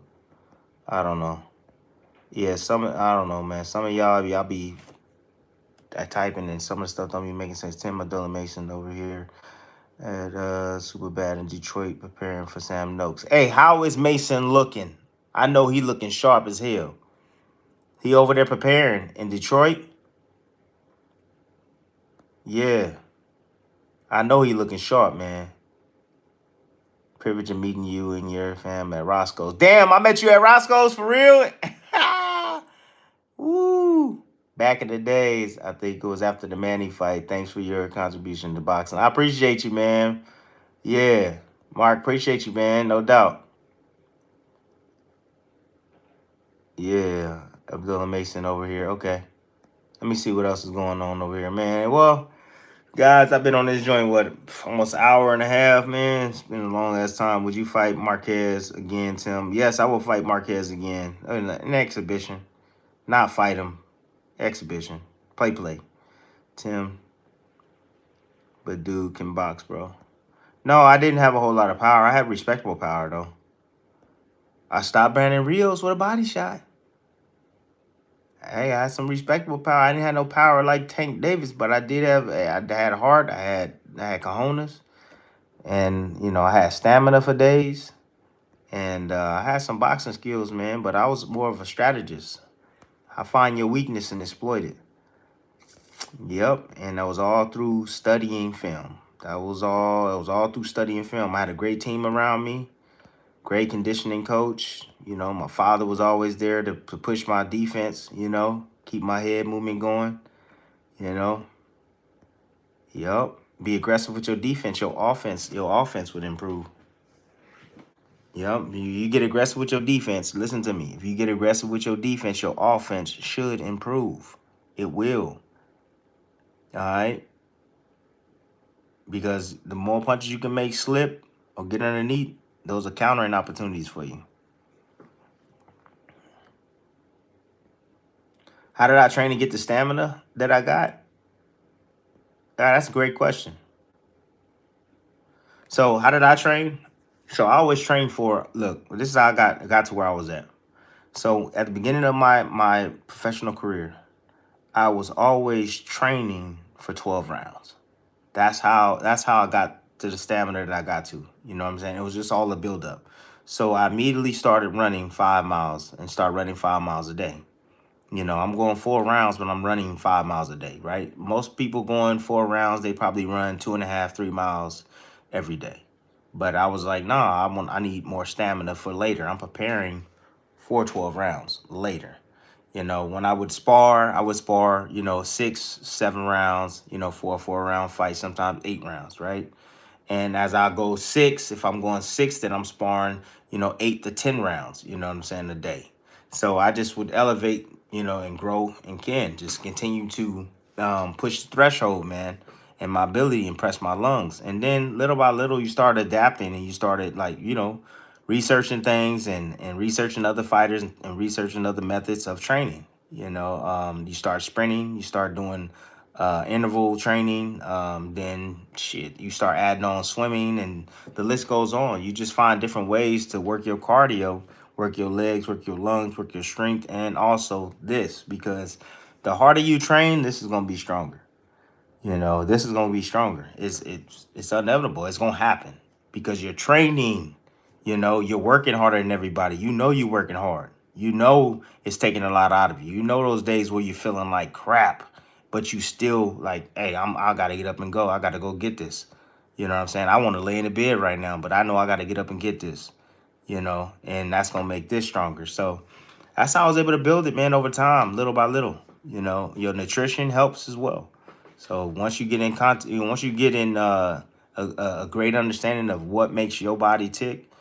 Speaker 1: I don't know. Yeah, I don't know, man. Some of y'all be typing and some of the stuff don't be making sense. Tim Abdullah Mason over here at Super Bad in Detroit preparing for Sam Noakes. Hey, how is Mason looking? I know he looking sharp as hell. He over there preparing in Detroit. Yeah, I know he looking sharp, man. Privilege of meeting you and your fam at Roscoe's. Damn, I met you at Roscoe's for real. Woo! Back in the days, I think it was after the Manny fight. Thanks for your contribution to boxing. I appreciate you, man. Yeah, Mark, appreciate you, man. No doubt. Yeah, Abdullah Mason over here. Okay. Let me see what else is going on over here, man. Well, guys, I've been on this joint, what, almost an hour and a half, man. It's been a long ass time. Would you fight Marquez again, Tim? Yes, I will fight Marquez again. An exhibition. Not fight him. Exhibition. Play. Tim. But dude can box, bro. No, I didn't have a whole lot of power. I had respectable power, though. I stopped Brandon Rios with a body shot. Hey, I had some respectable power. I didn't have no power like Tank Davis, but I did have. I had a heart. I had cojones, and you know I had stamina for days, and I had some boxing skills, man. But I was more of a strategist. I find your weakness and exploit it. Yep, and that was all through studying film. That was all. It was all through studying film. I had a great team around me. Great conditioning coach. You know, my father was always there to push my defense, you know, keep my head movement going, you know. Yup. Be aggressive with your defense. Your offense would improve. Yup. You get aggressive with your defense. Listen to me. If you get aggressive with your defense, your offense should improve. It will. All right. Because the more punches you can make slip or get underneath, those are countering opportunities for you. How did I train to get the stamina that I got? That's a great question. So how did I train? So I always train for, look, this is how I got to where I was at. So at the beginning of my professional career, I was always training for 12 rounds. That's how I got to the stamina that I got to. You know what I'm saying? It was just all a buildup. So I immediately started running 5 miles and started running 5 miles a day. You know, I'm going 4 rounds, but I'm running 5 miles a day, right? Most people going 4 rounds, they probably run 2.5, 3 miles every day. But I was like, nah, I need more stamina for later. I'm preparing for 12 rounds later. You know, when I would spar, you know, 6, 7 rounds, you know, for a 4-round fight, sometimes 8 rounds, right? And as I go 6, if I'm going 6, then I'm sparring, you know, 8 to 10 rounds, you know what I'm saying, a day. So I just would elevate, you know, and grow and can just continue to push the threshold, man, and my ability and press my lungs. And then little by little, you start adapting and you started like, you know, researching things and researching other fighters and researching other methods of training. You know, you start sprinting, you start doing interval training, then shit, you start adding on swimming and the list goes on. You just find different ways to work your cardio, work your legs, work your lungs, work your strength, and also this, because the harder you train, this is going to be stronger. You know, this is going to be stronger. It's inevitable. It's going to happen because you're training. You know, you're working harder than everybody. You know you're working hard. You know it's taking a lot out of you. You know those days where you're feeling like crap, but you still like, hey, I gotta get up and go. I gotta go get this. You know what I'm saying? I want to lay in the bed right now, but I know I gotta get up and get this. You know, and that's gonna make this stronger. So that's how I was able to build it, man, over time, little by little. You know, your nutrition helps as well. So once you get in once you get in a great understanding of what makes your body tick,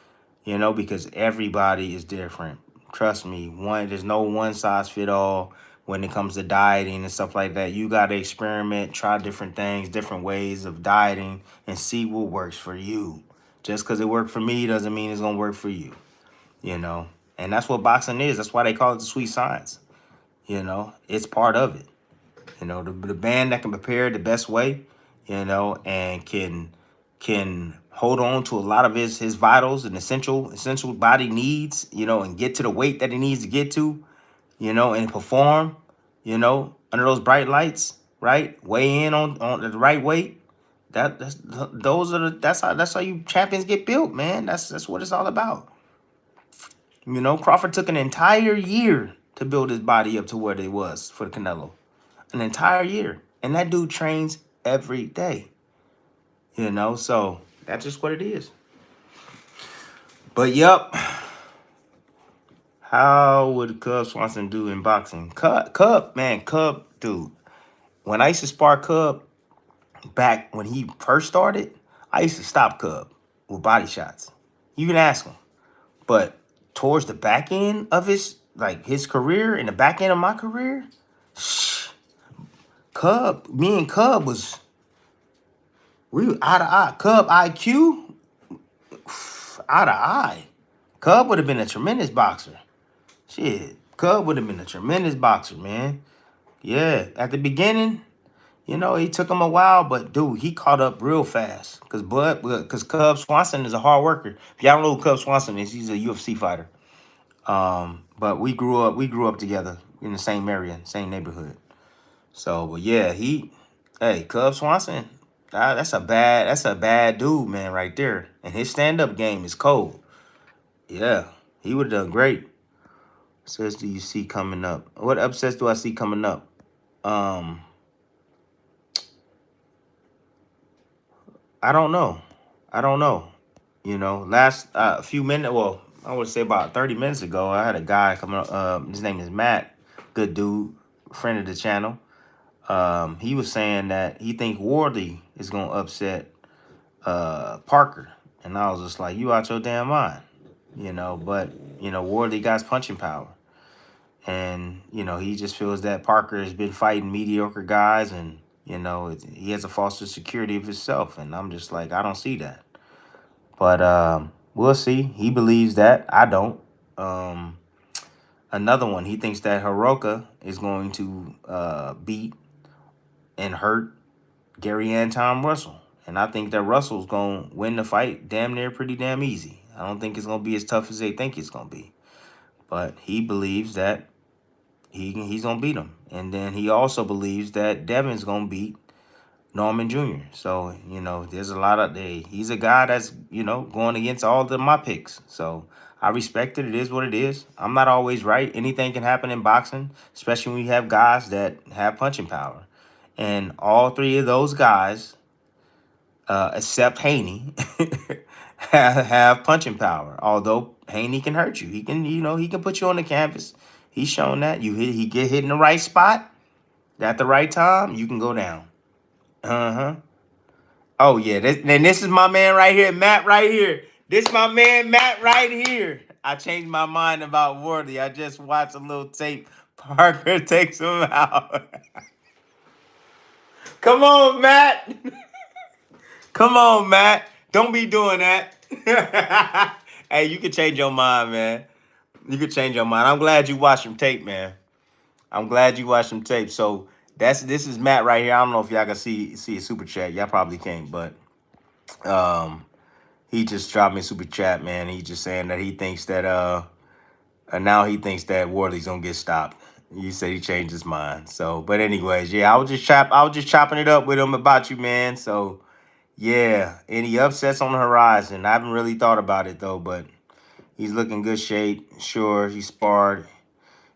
Speaker 1: you know, because everybody is different. Trust me, there's no one size fit all when it comes to dieting and stuff like that. You got to experiment, try different things, different ways of dieting, and see what works for you. Just because it worked for me doesn't mean it's going to work for you, you know. And that's what boxing is. That's why they call it the sweet science. You know, it's part of it. You know, the band that can prepare the best way, you know, and can hold on to a lot of his vitals and essential body needs, you know, and get to the weight that he needs to get to, you know, and perform, you know, under those bright lights, right? Weigh in on the right weight. That's how you champions get built, man. That's what it's all about. You know, Crawford took an entire year to build his body up to where it was for Canelo. An entire year. And that dude trains every day. You know, so that's just what it is. But yep. How would Cub Swanson do in boxing? Cub, dude. When I used to spar Cub back when he first started, I used to stop Cub with body shots. You can ask him. But towards the back end of his career, in the back end of my career, me and Cub we were eye to eye. Cub IQ, eye to eye. Cub would have been a tremendous boxer. Shit, Cub would have been a tremendous boxer, man. Yeah, at the beginning, you know, it took him a while, but dude, he caught up real fast. Cause Cub Swanson is a hard worker. If y'all don't know who Cub Swanson is, he's a UFC fighter. But we grew up together in the same area, same neighborhood. So, but yeah, Cub Swanson, that's a bad dude, man, right there. And his stand-up game is cold. Yeah, he would have done great. Says, do you see coming up? What upsets do I see coming up? I don't know. You know, last few minutes, well, I would say about 30 minutes ago, I had a guy coming up. His name is Matt. Good dude, friend of the channel. He was saying that he think Wardley is going to upset Parker. And I was just like, you out your damn mind. You know, but, you know, Wardley got punching power. And, you know, he just feels that Parker has been fighting mediocre guys and, you know, he has a false security of himself. And I'm just like, I don't see that. But we'll see. He believes that. I don't. Another one, he thinks that Hiroka is going to beat and hurt Gary Anton Russell. And I think that Russell's going to win the fight damn near pretty damn easy. I don't think it's going to be as tough as they think it's going to be. But he believes that he's going to beat him. And then he also believes that Devin's going to beat Norman Jr. So, you know, there's a lot of... He's a guy that's, you know, going against all of my picks. So, I respect it. It is what it is. I'm not always right. Anything can happen in boxing, especially when you have guys that have punching power. And all three of those guys, except Haney, have punching power. Although Haney can hurt you. He can, you know, he can put you on the canvas. He's shown that. He get hit in the right spot at the right time, you can go down. Uh-huh. Oh, yeah. This is my man right here, Matt right here. This my man, Matt right here. I changed my mind about Wardley. I just watched a little tape. Parker takes him out. Come on, Matt. Come on, Matt. Don't be doing that. Hey, you can change your mind, man. You can change your mind. I'm glad you watched some tape, man. I'm glad you watched some tape. So this is Matt right here. I don't know if y'all can see a super chat. Y'all probably can't, but he just dropped me a super chat, man. He just saying that he thinks that now he thinks that Wardley's gonna get stopped. You said he changed his mind. So, but anyways, yeah, I was just chopping it up with him about you, man. So yeah, any upsets on the horizon? I haven't really thought about it though, but he's looking good shape. Sure, he sparred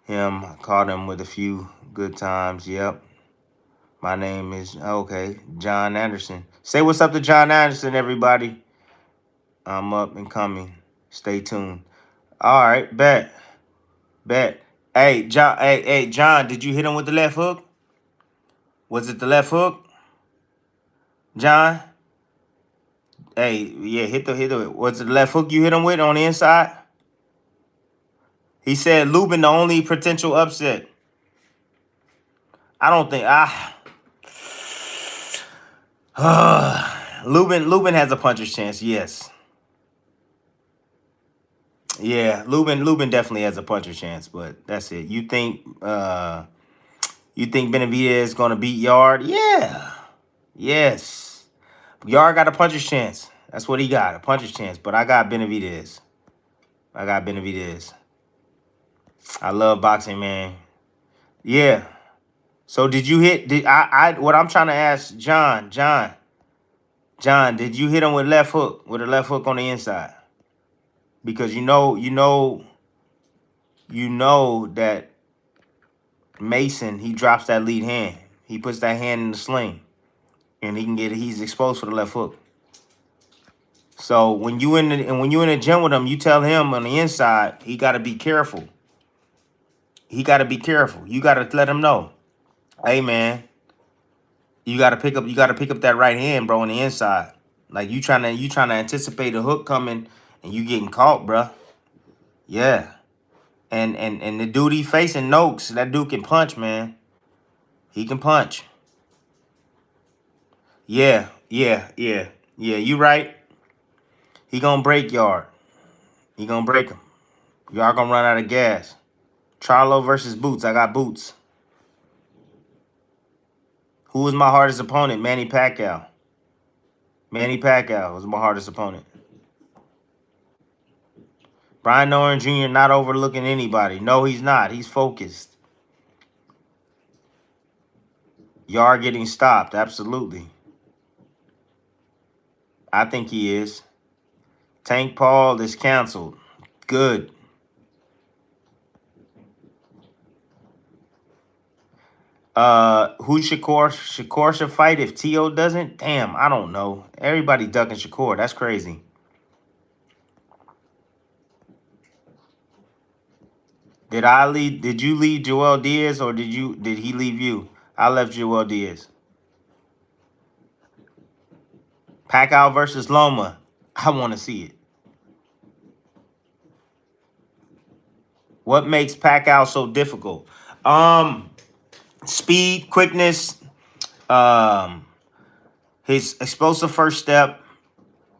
Speaker 1: him. I caught him with a few good times. Yep. My name is, okay, John Anderson. Say what's up to John Anderson, everybody. I'm up and coming. Stay tuned. All right, bet. Hey, John, did you hit him with the left hook? Was it the left hook? John? Hey, yeah, hit the, was it the left hook you hit him with on the inside? He said Lubin the only potential upset. I don't think, Lubin has a puncher's chance, yes. Yeah, Lubin definitely has a puncher's chance, but that's it. You think Benavidez is gonna beat Yard? Yeah. Yes. Yard got a puncher's chance. That's what he got, a puncher's chance. But I got Benavidez. I love boxing, man. Yeah. So did you hit? What I'm trying to ask John, did you hit him with left hook, with a left hook on the inside? Because you know that Mason, he drops that lead hand. He puts that hand in the sling, and he's exposed for the left hook. So when you in the gym with him, you tell him on the inside, he got to be careful. He got to be careful. You got to let him know, hey man, you got to pick up that right hand, bro, on the inside. Like you trying to anticipate a hook coming, and you getting caught, bro. Yeah. And the dude he facing Noakes, that dude can punch, man. He can punch. Yeah, yeah, yeah, yeah. You right. He gonna break Yard. He gonna break him. Y'all gonna run out of gas. Charlo versus Boots. I got Boots. Who was my hardest opponent? Manny Pacquiao. Manny Pacquiao was my hardest opponent. Brian Norton Jr. not overlooking anybody. No, he's not. He's focused. Yard getting stopped. Absolutely. I think he is. Tank Paul is canceled. Good. Who Shakur should fight if T.O. doesn't? Damn, I don't know. Everybody ducking Shakur. That's crazy. Did you leave Joel Diaz or did he leave you? I left Joel Diaz. Pacquiao versus Loma. I want to see it. What makes Pacquiao so difficult? Speed, quickness, his explosive first step,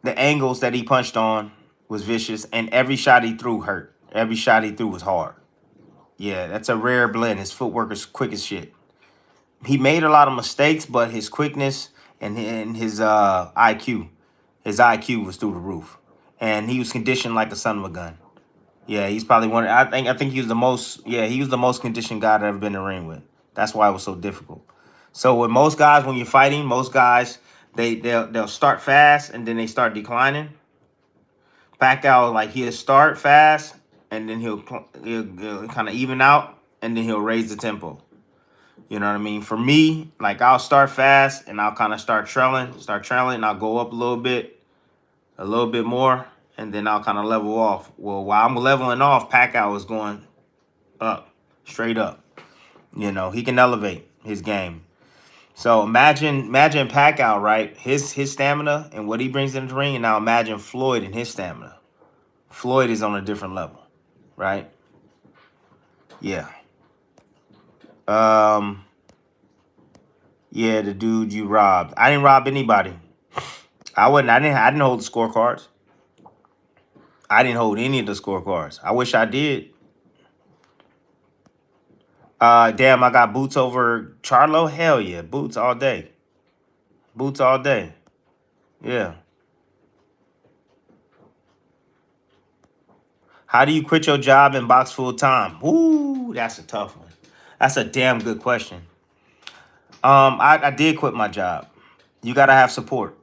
Speaker 1: the angles that he punched on was vicious, and every shot he threw hurt. Every shot he threw was hard. Yeah, that's a rare blend. His footwork is quick as shit. He made a lot of mistakes, but his quickness and his IQ was through the roof, and he was conditioned like a son of a gun. Yeah, he's probably one. I think he was the most. Yeah, he was the most conditioned guy I've ever been in the ring with. That's why it was so difficult. So with most guys, when you're fighting, most guys they'll start fast and then they start declining. Pacquiao, like he'll start fast and then he'll kind of even out and then he'll raise the tempo. You know what I mean? For me, like I'll start fast and I'll kind of start trailing, and I'll go up a little bit more, and then I'll kind of level off. Well, while I'm leveling off, Pacquiao is going up, straight up. You know, he can elevate his game. So imagine Pacquiao, right? His stamina and what he brings in the ring, and now imagine Floyd and his stamina. Floyd is on a different level, right? Yeah. Yeah, the dude you robbed. I didn't rob anybody. I didn't hold the scorecards. I didn't hold any of the scorecards. I wish I did. Damn, I got Boots over Charlo. Hell yeah, Boots all day. Boots all day. Yeah. How do you quit your job and box full time? Ooh, that's a tough one. That's a damn good question. I did quit my job. You gotta have support.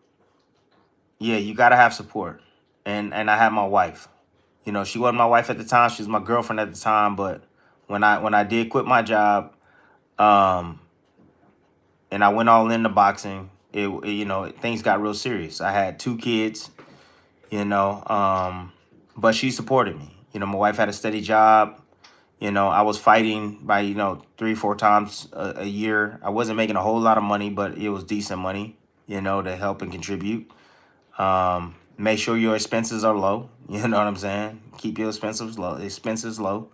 Speaker 1: Yeah, you gotta have support. And I had my wife. You know, she wasn't my wife at the time. She was my girlfriend at the time. But when I did quit my job, um, and I went all into boxing, you know, things got real serious. I had 2 kids, you know, but she supported me. You know, my wife had a steady job. You know, I was fighting by, you know, 3-4 times a year. I wasn't making a whole lot of money, but it was decent money, you know, to help and contribute. Make sure your expenses are low. You know what I'm saying? Keep your expenses low.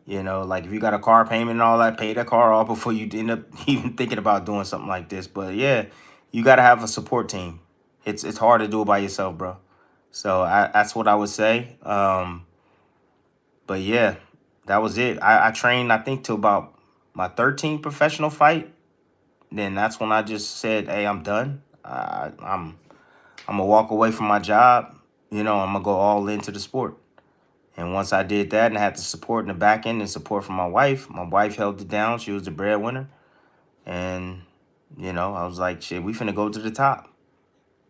Speaker 1: You know, like if you got a car payment and all that, pay the car off before you end up even thinking about doing something like this. But yeah, you got to have a support team. It's hard to do it by yourself, bro. So that's what I would say. But yeah, that was it. I trained, I think, to about my 13th professional fight. Then that's when I just said, hey, I'm done. I'm gonna walk away from my job. You know, I'm gonna go all into the sport. And once I did that and I had the support in the back end and support from my wife held it down. She was the breadwinner. And, you know, I was like, shit, we finna go to the top.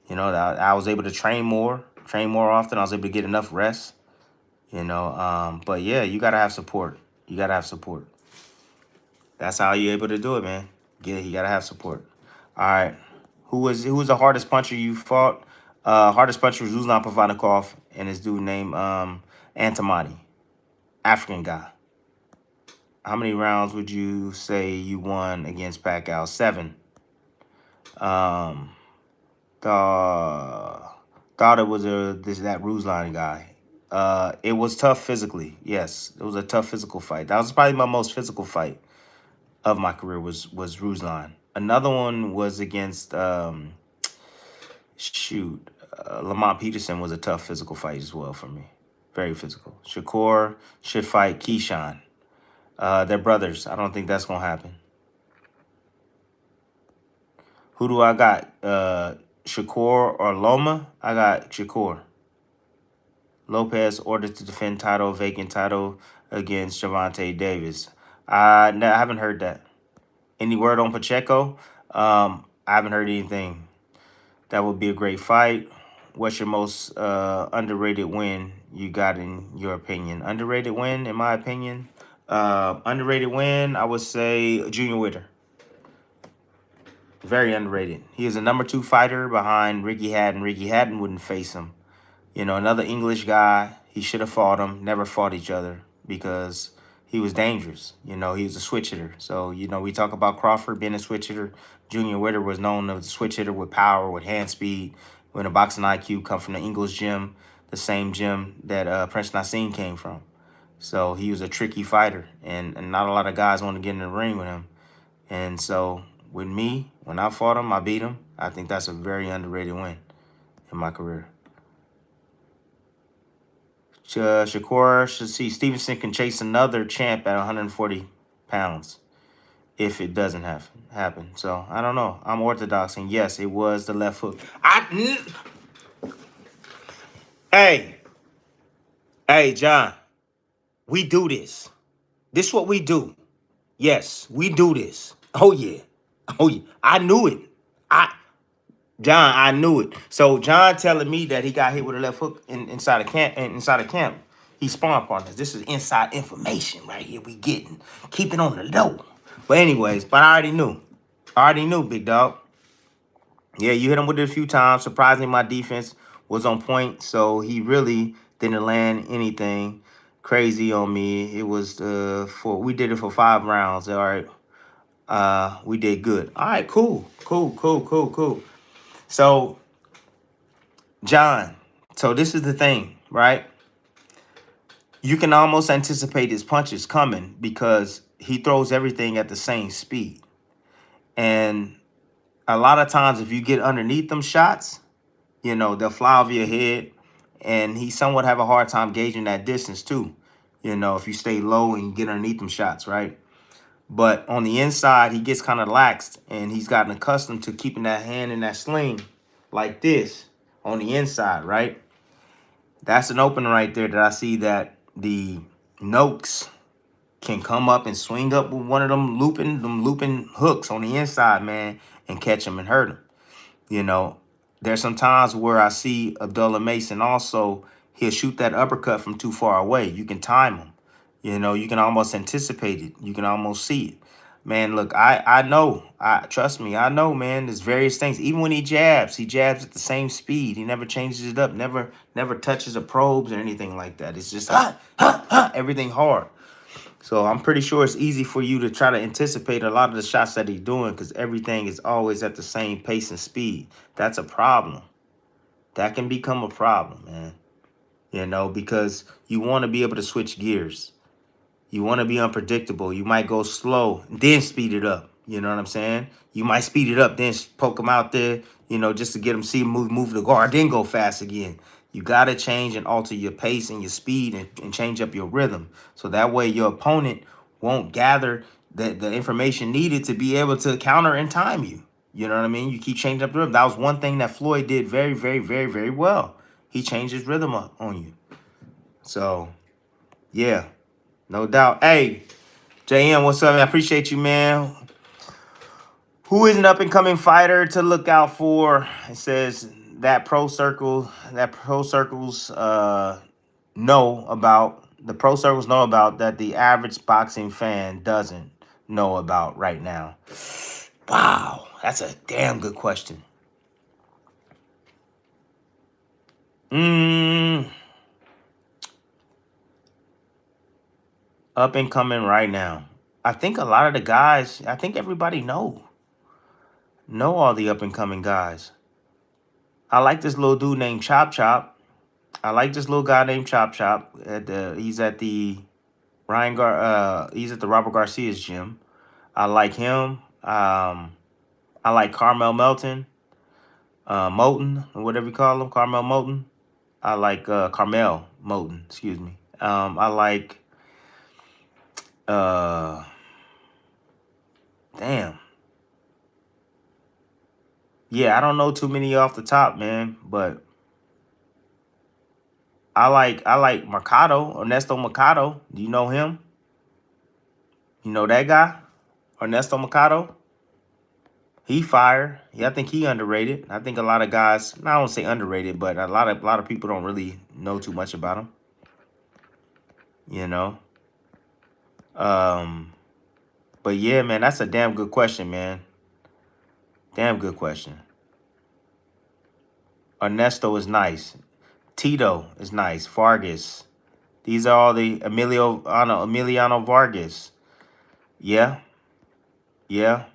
Speaker 1: You know, I was able to train more often. I was able to get enough rest, you know. But yeah, you gotta have support. You gotta have support. That's how you're able to do it, man. You gotta have support. All right. Who was the hardest puncher you fought? Hardest puncher was Ruslan Provodnikov and this dude named Antimani, African guy. How many rounds would you say you won against Pacquiao? 7. Um, thought it was that Ruslan guy. It was tough physically. Yes, it was a tough physical fight. That was probably my most physical fight of my career was Ruslan. Another one was against Lamont Peterson was a tough physical fight as well for me. Very physical. Shakur should fight Keyshawn. They're brothers. I don't think that's gonna happen. Who do I got? Shakur or Loma? I got Shakur. Lopez ordered to defend title, vacant title against Javante Davis. No, I haven't heard that. Any word on Pacheco? I haven't heard anything. That would be a great fight. What's your most underrated win you got in your opinion? Underrated win, in my opinion? Underrated win, I would say Junior Witter. Very underrated. He is a number 2 fighter behind Ricky Hatton. Ricky Hatton wouldn't face him. You know, another English guy. He should have fought him. Never fought each other because he was dangerous. You know, he was a switch hitter. So, you know, we talk about Crawford being a switch hitter. Junior Witter was known as a switch hitter with power, with hand speed, when a boxing IQ come from the English gym, the same gym that Prince Nassim came from. So he was a tricky fighter, and not a lot of guys want to get in the ring with him. And so with me, when I fought him, I beat him. I think that's a very underrated win in my career. Shakur should see Stevenson can chase another champ at 140 pounds if it doesn't happen. So I don't know. I'm orthodox, and yes, it was the left hook. Hey, John, we do this. This is what we do. Yes, we do this. Oh yeah, I knew it. John, I knew it. So John telling me that he got hit with a left hook inside of camp. Inside of camp, he spawned partners. This is inside information right here. We getting keeping on the low. But anyways, I already knew. Big dog. Yeah, you hit him with it a few times. Surprisingly, my defense was on point, so he really didn't land anything crazy on me. It was we did it for 5 rounds. All right. We did good. All right, cool. So, John, so this is the thing, right? You can almost anticipate his punches coming because he throws everything at the same speed. And a lot of times if you get underneath them shots, you know, they'll fly over your head. And he somewhat have a hard time gauging that distance too. You know, if you stay low and you get underneath them shots, right? But on the inside, he gets kind of laxed, and he's gotten accustomed to keeping that hand in that sling like this on the inside, right? That's an opening right there that I see that the Noakes can come up and swing up with one of them looping hooks on the inside, man, and catch him and hurt him. You know, there's some times where I see Abdullah Mason also, he'll shoot that uppercut from too far away. You can time him. You know, you can almost anticipate it. You can almost see it. Man, look, I know. Trust me, I know, man. There's various things. Even when he jabs at the same speed. He never changes it up, never touches or probes or anything like that. It's just everything hard. So I'm pretty sure it's easy for you to try to anticipate a lot of the shots that he's doing because everything is always at the same pace and speed. That's a problem. That can become a problem, man. You know, because you want to be able to switch gears. You want to be unpredictable. You might go slow, then speed it up. You know what I'm saying? You might speed it up, then poke them out there, you know, just to get them see him move the guard, then go fast again. You got to change and alter your pace and your speed and change up your rhythm. So that way your opponent won't gather the information needed to be able to counter and time you. You know what I mean? You keep changing up the rhythm. That was one thing that Floyd did very, very, very, very well. He changed his rhythm up on you. So, yeah. No doubt. Hey, JM, what's up? I appreciate you, man. Who is an up-and-coming fighter to look out for? It says that pro circles know about. The pro circles know about that the average boxing fan doesn't. know about right now? Wow, that's a damn good question. Up and coming right now. I think a lot of the guys, I think everybody know all the up and coming guys. I like this little dude named Chop Chop. I like this little guy named Chop Chop. He's at the he's at the Robert Garcia's gym. I like him. I like Carmel Melton, Moten, or whatever you call him, Carmel Moten. I like Carmel Moten, excuse me. I like uh damn. Yeah, I don't know too many off the top, man, but I like Mercado, Ernesto Mercado. Do you know him? You know that guy? Ernesto Mercado? He fire. Yeah, I think he underrated. I think a lot of guys, I don't say underrated, but a lot of people don't really know too much about him. You know? Um, but yeah, man, that's a damn good question, man. Damn good question. Ernesto is nice. Tito is nice. Vargas. These are all the Emiliano Vargas. Yeah, yeah.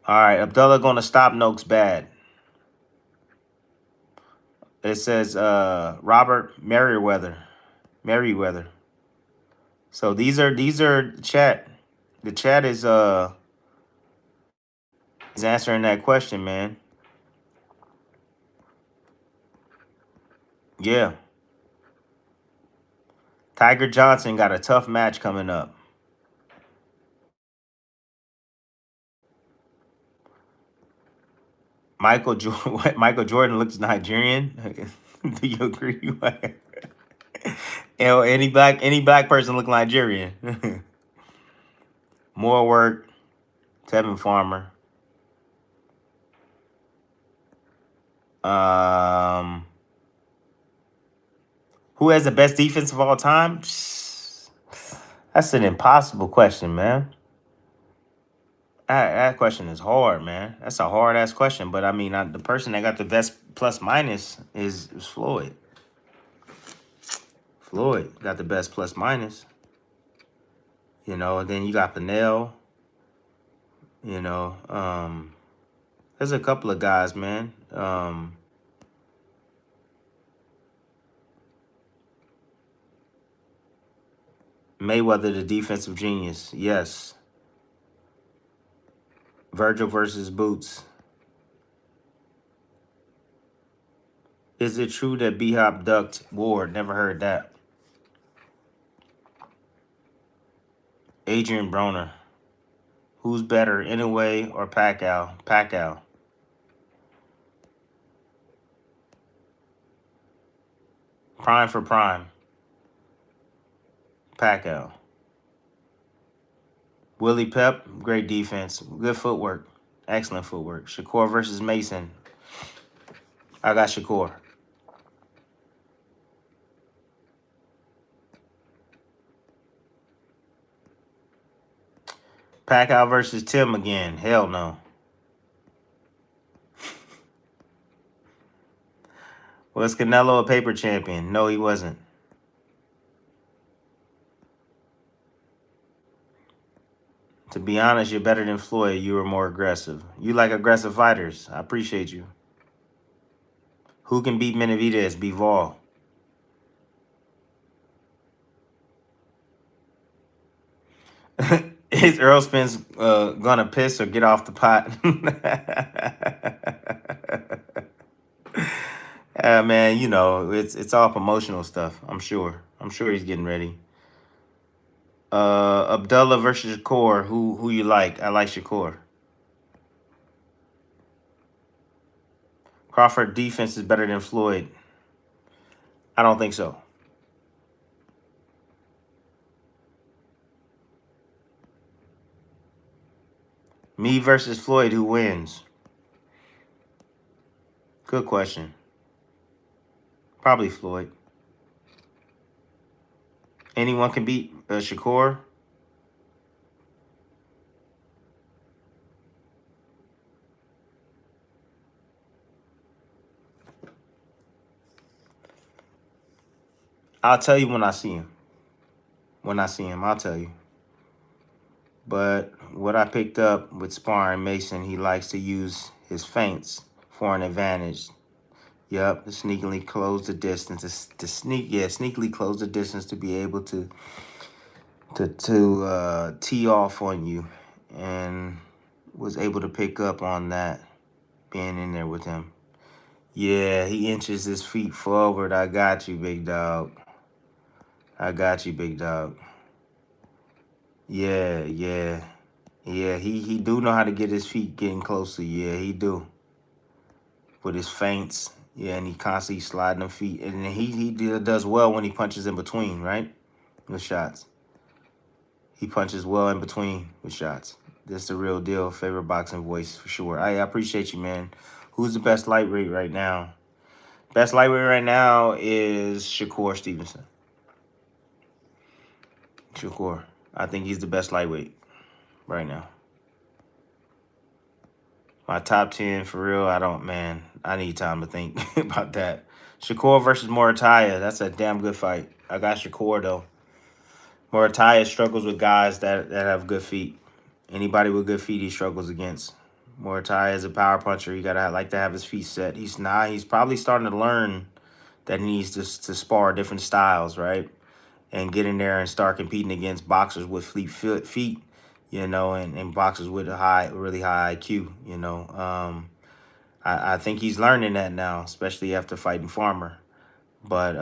Speaker 1: All right, Abdullah gonna stop Noakes bad. It says Robert Merriweather. Merriweather. So these are chat. The chat is answering that question, man. Yeah. Tiger Johnson got a tough match coming up. Michael Jordan looks Nigerian. Do you agree? Any black person look Nigerian. More work. Tevin Farmer. Um, who has the best defense of all time? That's an impossible question, man. That question is hard, man. That's a hard ass question. But I mean, the person that got the best plus minus is Floyd. Floyd got the best plus minus. You know, and then you got Pinnell. You know, there's a couple of guys, man. Mayweather, the defensive genius. Yes. Virgil versus Boots. Is it true that B Hop ducked Ward? Never heard that. Adrian Broner. Who's better, Inoue or Pacquiao? Pacquiao. Prime for prime. Pacquiao. Willie Pep, great defense. Good footwork. Excellent footwork. Shakur versus Mason. I got Shakur. Pacquiao versus Tim again. Hell no. Was Canelo a paper champion? No, he wasn't. To be honest, you're better than Floyd. You were more aggressive. You like aggressive fighters. I appreciate you. Who can beat Benavidez? Bivol. Is Earl Spence gonna piss or get off the pot? Man, you know it's all promotional stuff. I'm sure. I'm sure he's getting ready. Abdullah versus Shakur. Who you like? I like Shakur. Crawford defense is better than Floyd. I don't think so. Me versus Floyd. Who wins? Good question. Probably Floyd. Anyone can beat Shakur. I'll tell you when I see him. When I see him, I'll tell you. But what I picked up with sparring Mason, he likes to use his feints for an advantage. Yep, to sneakily close the distance. Sneakily close the distance to be able to tee off on you, and was able to pick up on that being in there with him. Yeah, he inches his feet forward. I got you, big dog. I got you, big dog. Yeah, yeah. Yeah, he do know how to get his feet getting closer. Yeah, he do. With his feints. Yeah, and he constantly sliding them feet. And he does well when he punches in between, right? With shots. He punches well in between with shots. This the real deal. Favorite boxing voice for sure. I appreciate you, man. Who's the best lightweight right now? Best lightweight right now is Shakur Stevenson. Shakur. I think he's the best lightweight right now. My top 10, for real, I need time to think about that. Shakur versus Morataya. That's a damn good fight. I got Shakur, though. Morataya struggles with guys that have good feet. Anybody with good feet, he struggles against. Morataya is a power puncher. You gotta like to have his feet set. He's not. He's probably starting to learn that he needs to spar different styles, right? And get in there and start competing against boxers with feet, you know, and boxers with a really high IQ, you know. I think he's learning that now, especially after fighting Farmer. But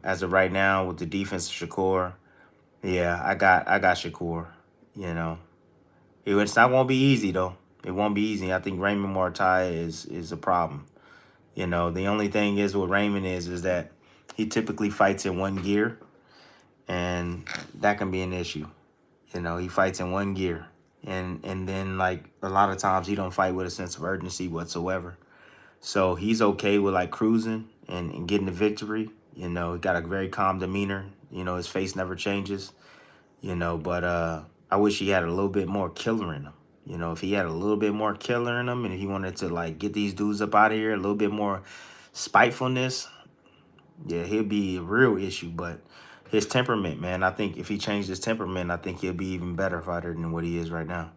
Speaker 1: as of right now, with the defense of Shakur, yeah, I got Shakur, you know. It's not gonna be easy though. It won't be easy. I think Raymond Morataya is a problem. You know, the only thing is with Raymond is that he typically fights in one gear, and that can be an issue. You know, he fights in one gear, and then like a lot of times he don't fight with a sense of urgency whatsoever. So he's okay with like cruising and getting the victory. You know, he got a very calm demeanor. You know, his face never changes. You know, but I wish he had a little bit more killer in him. You know, if he had a little bit more killer in him, and if he wanted to like get these dudes up out of here, a little bit more spitefulness, yeah, he'll be a real issue. But his temperament, man, I think if he changed his temperament, I think he'll be even better fighter than what he is right now.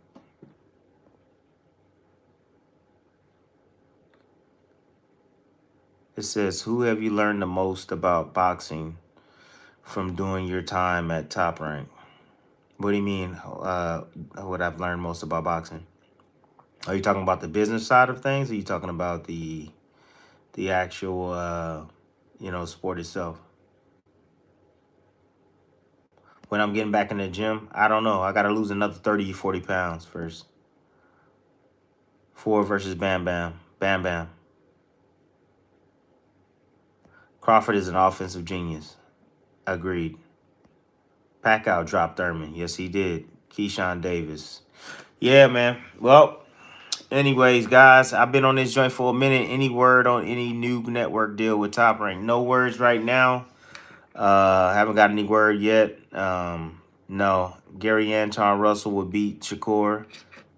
Speaker 1: It says, who have you learned the most about boxing from doing your time at Top Rank? What do you mean, what I've learned most about boxing? Are you talking about the business side of things? Or are you talking about the actual, you know, sport itself? When I'm getting back in the gym, I don't know. I got to lose another 30, 40 pounds first. Ford versus Bam Bam. Bam Bam. Crawford is an offensive genius. Agreed. Pacquiao dropped Thurman. Yes, he did. Keyshawn Davis. Yeah, man. Well, anyways, guys, I've been on this joint for a minute. Any word on any new network deal with Top Rank? No words right now. Haven't got any word yet. No. Gary Anton Russell would beat Shakur.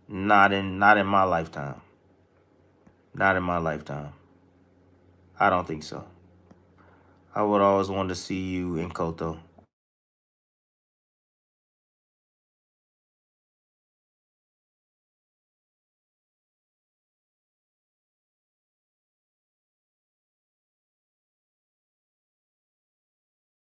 Speaker 1: Not in my lifetime. Not in my lifetime. I don't think so. I would always want to see you in Koto.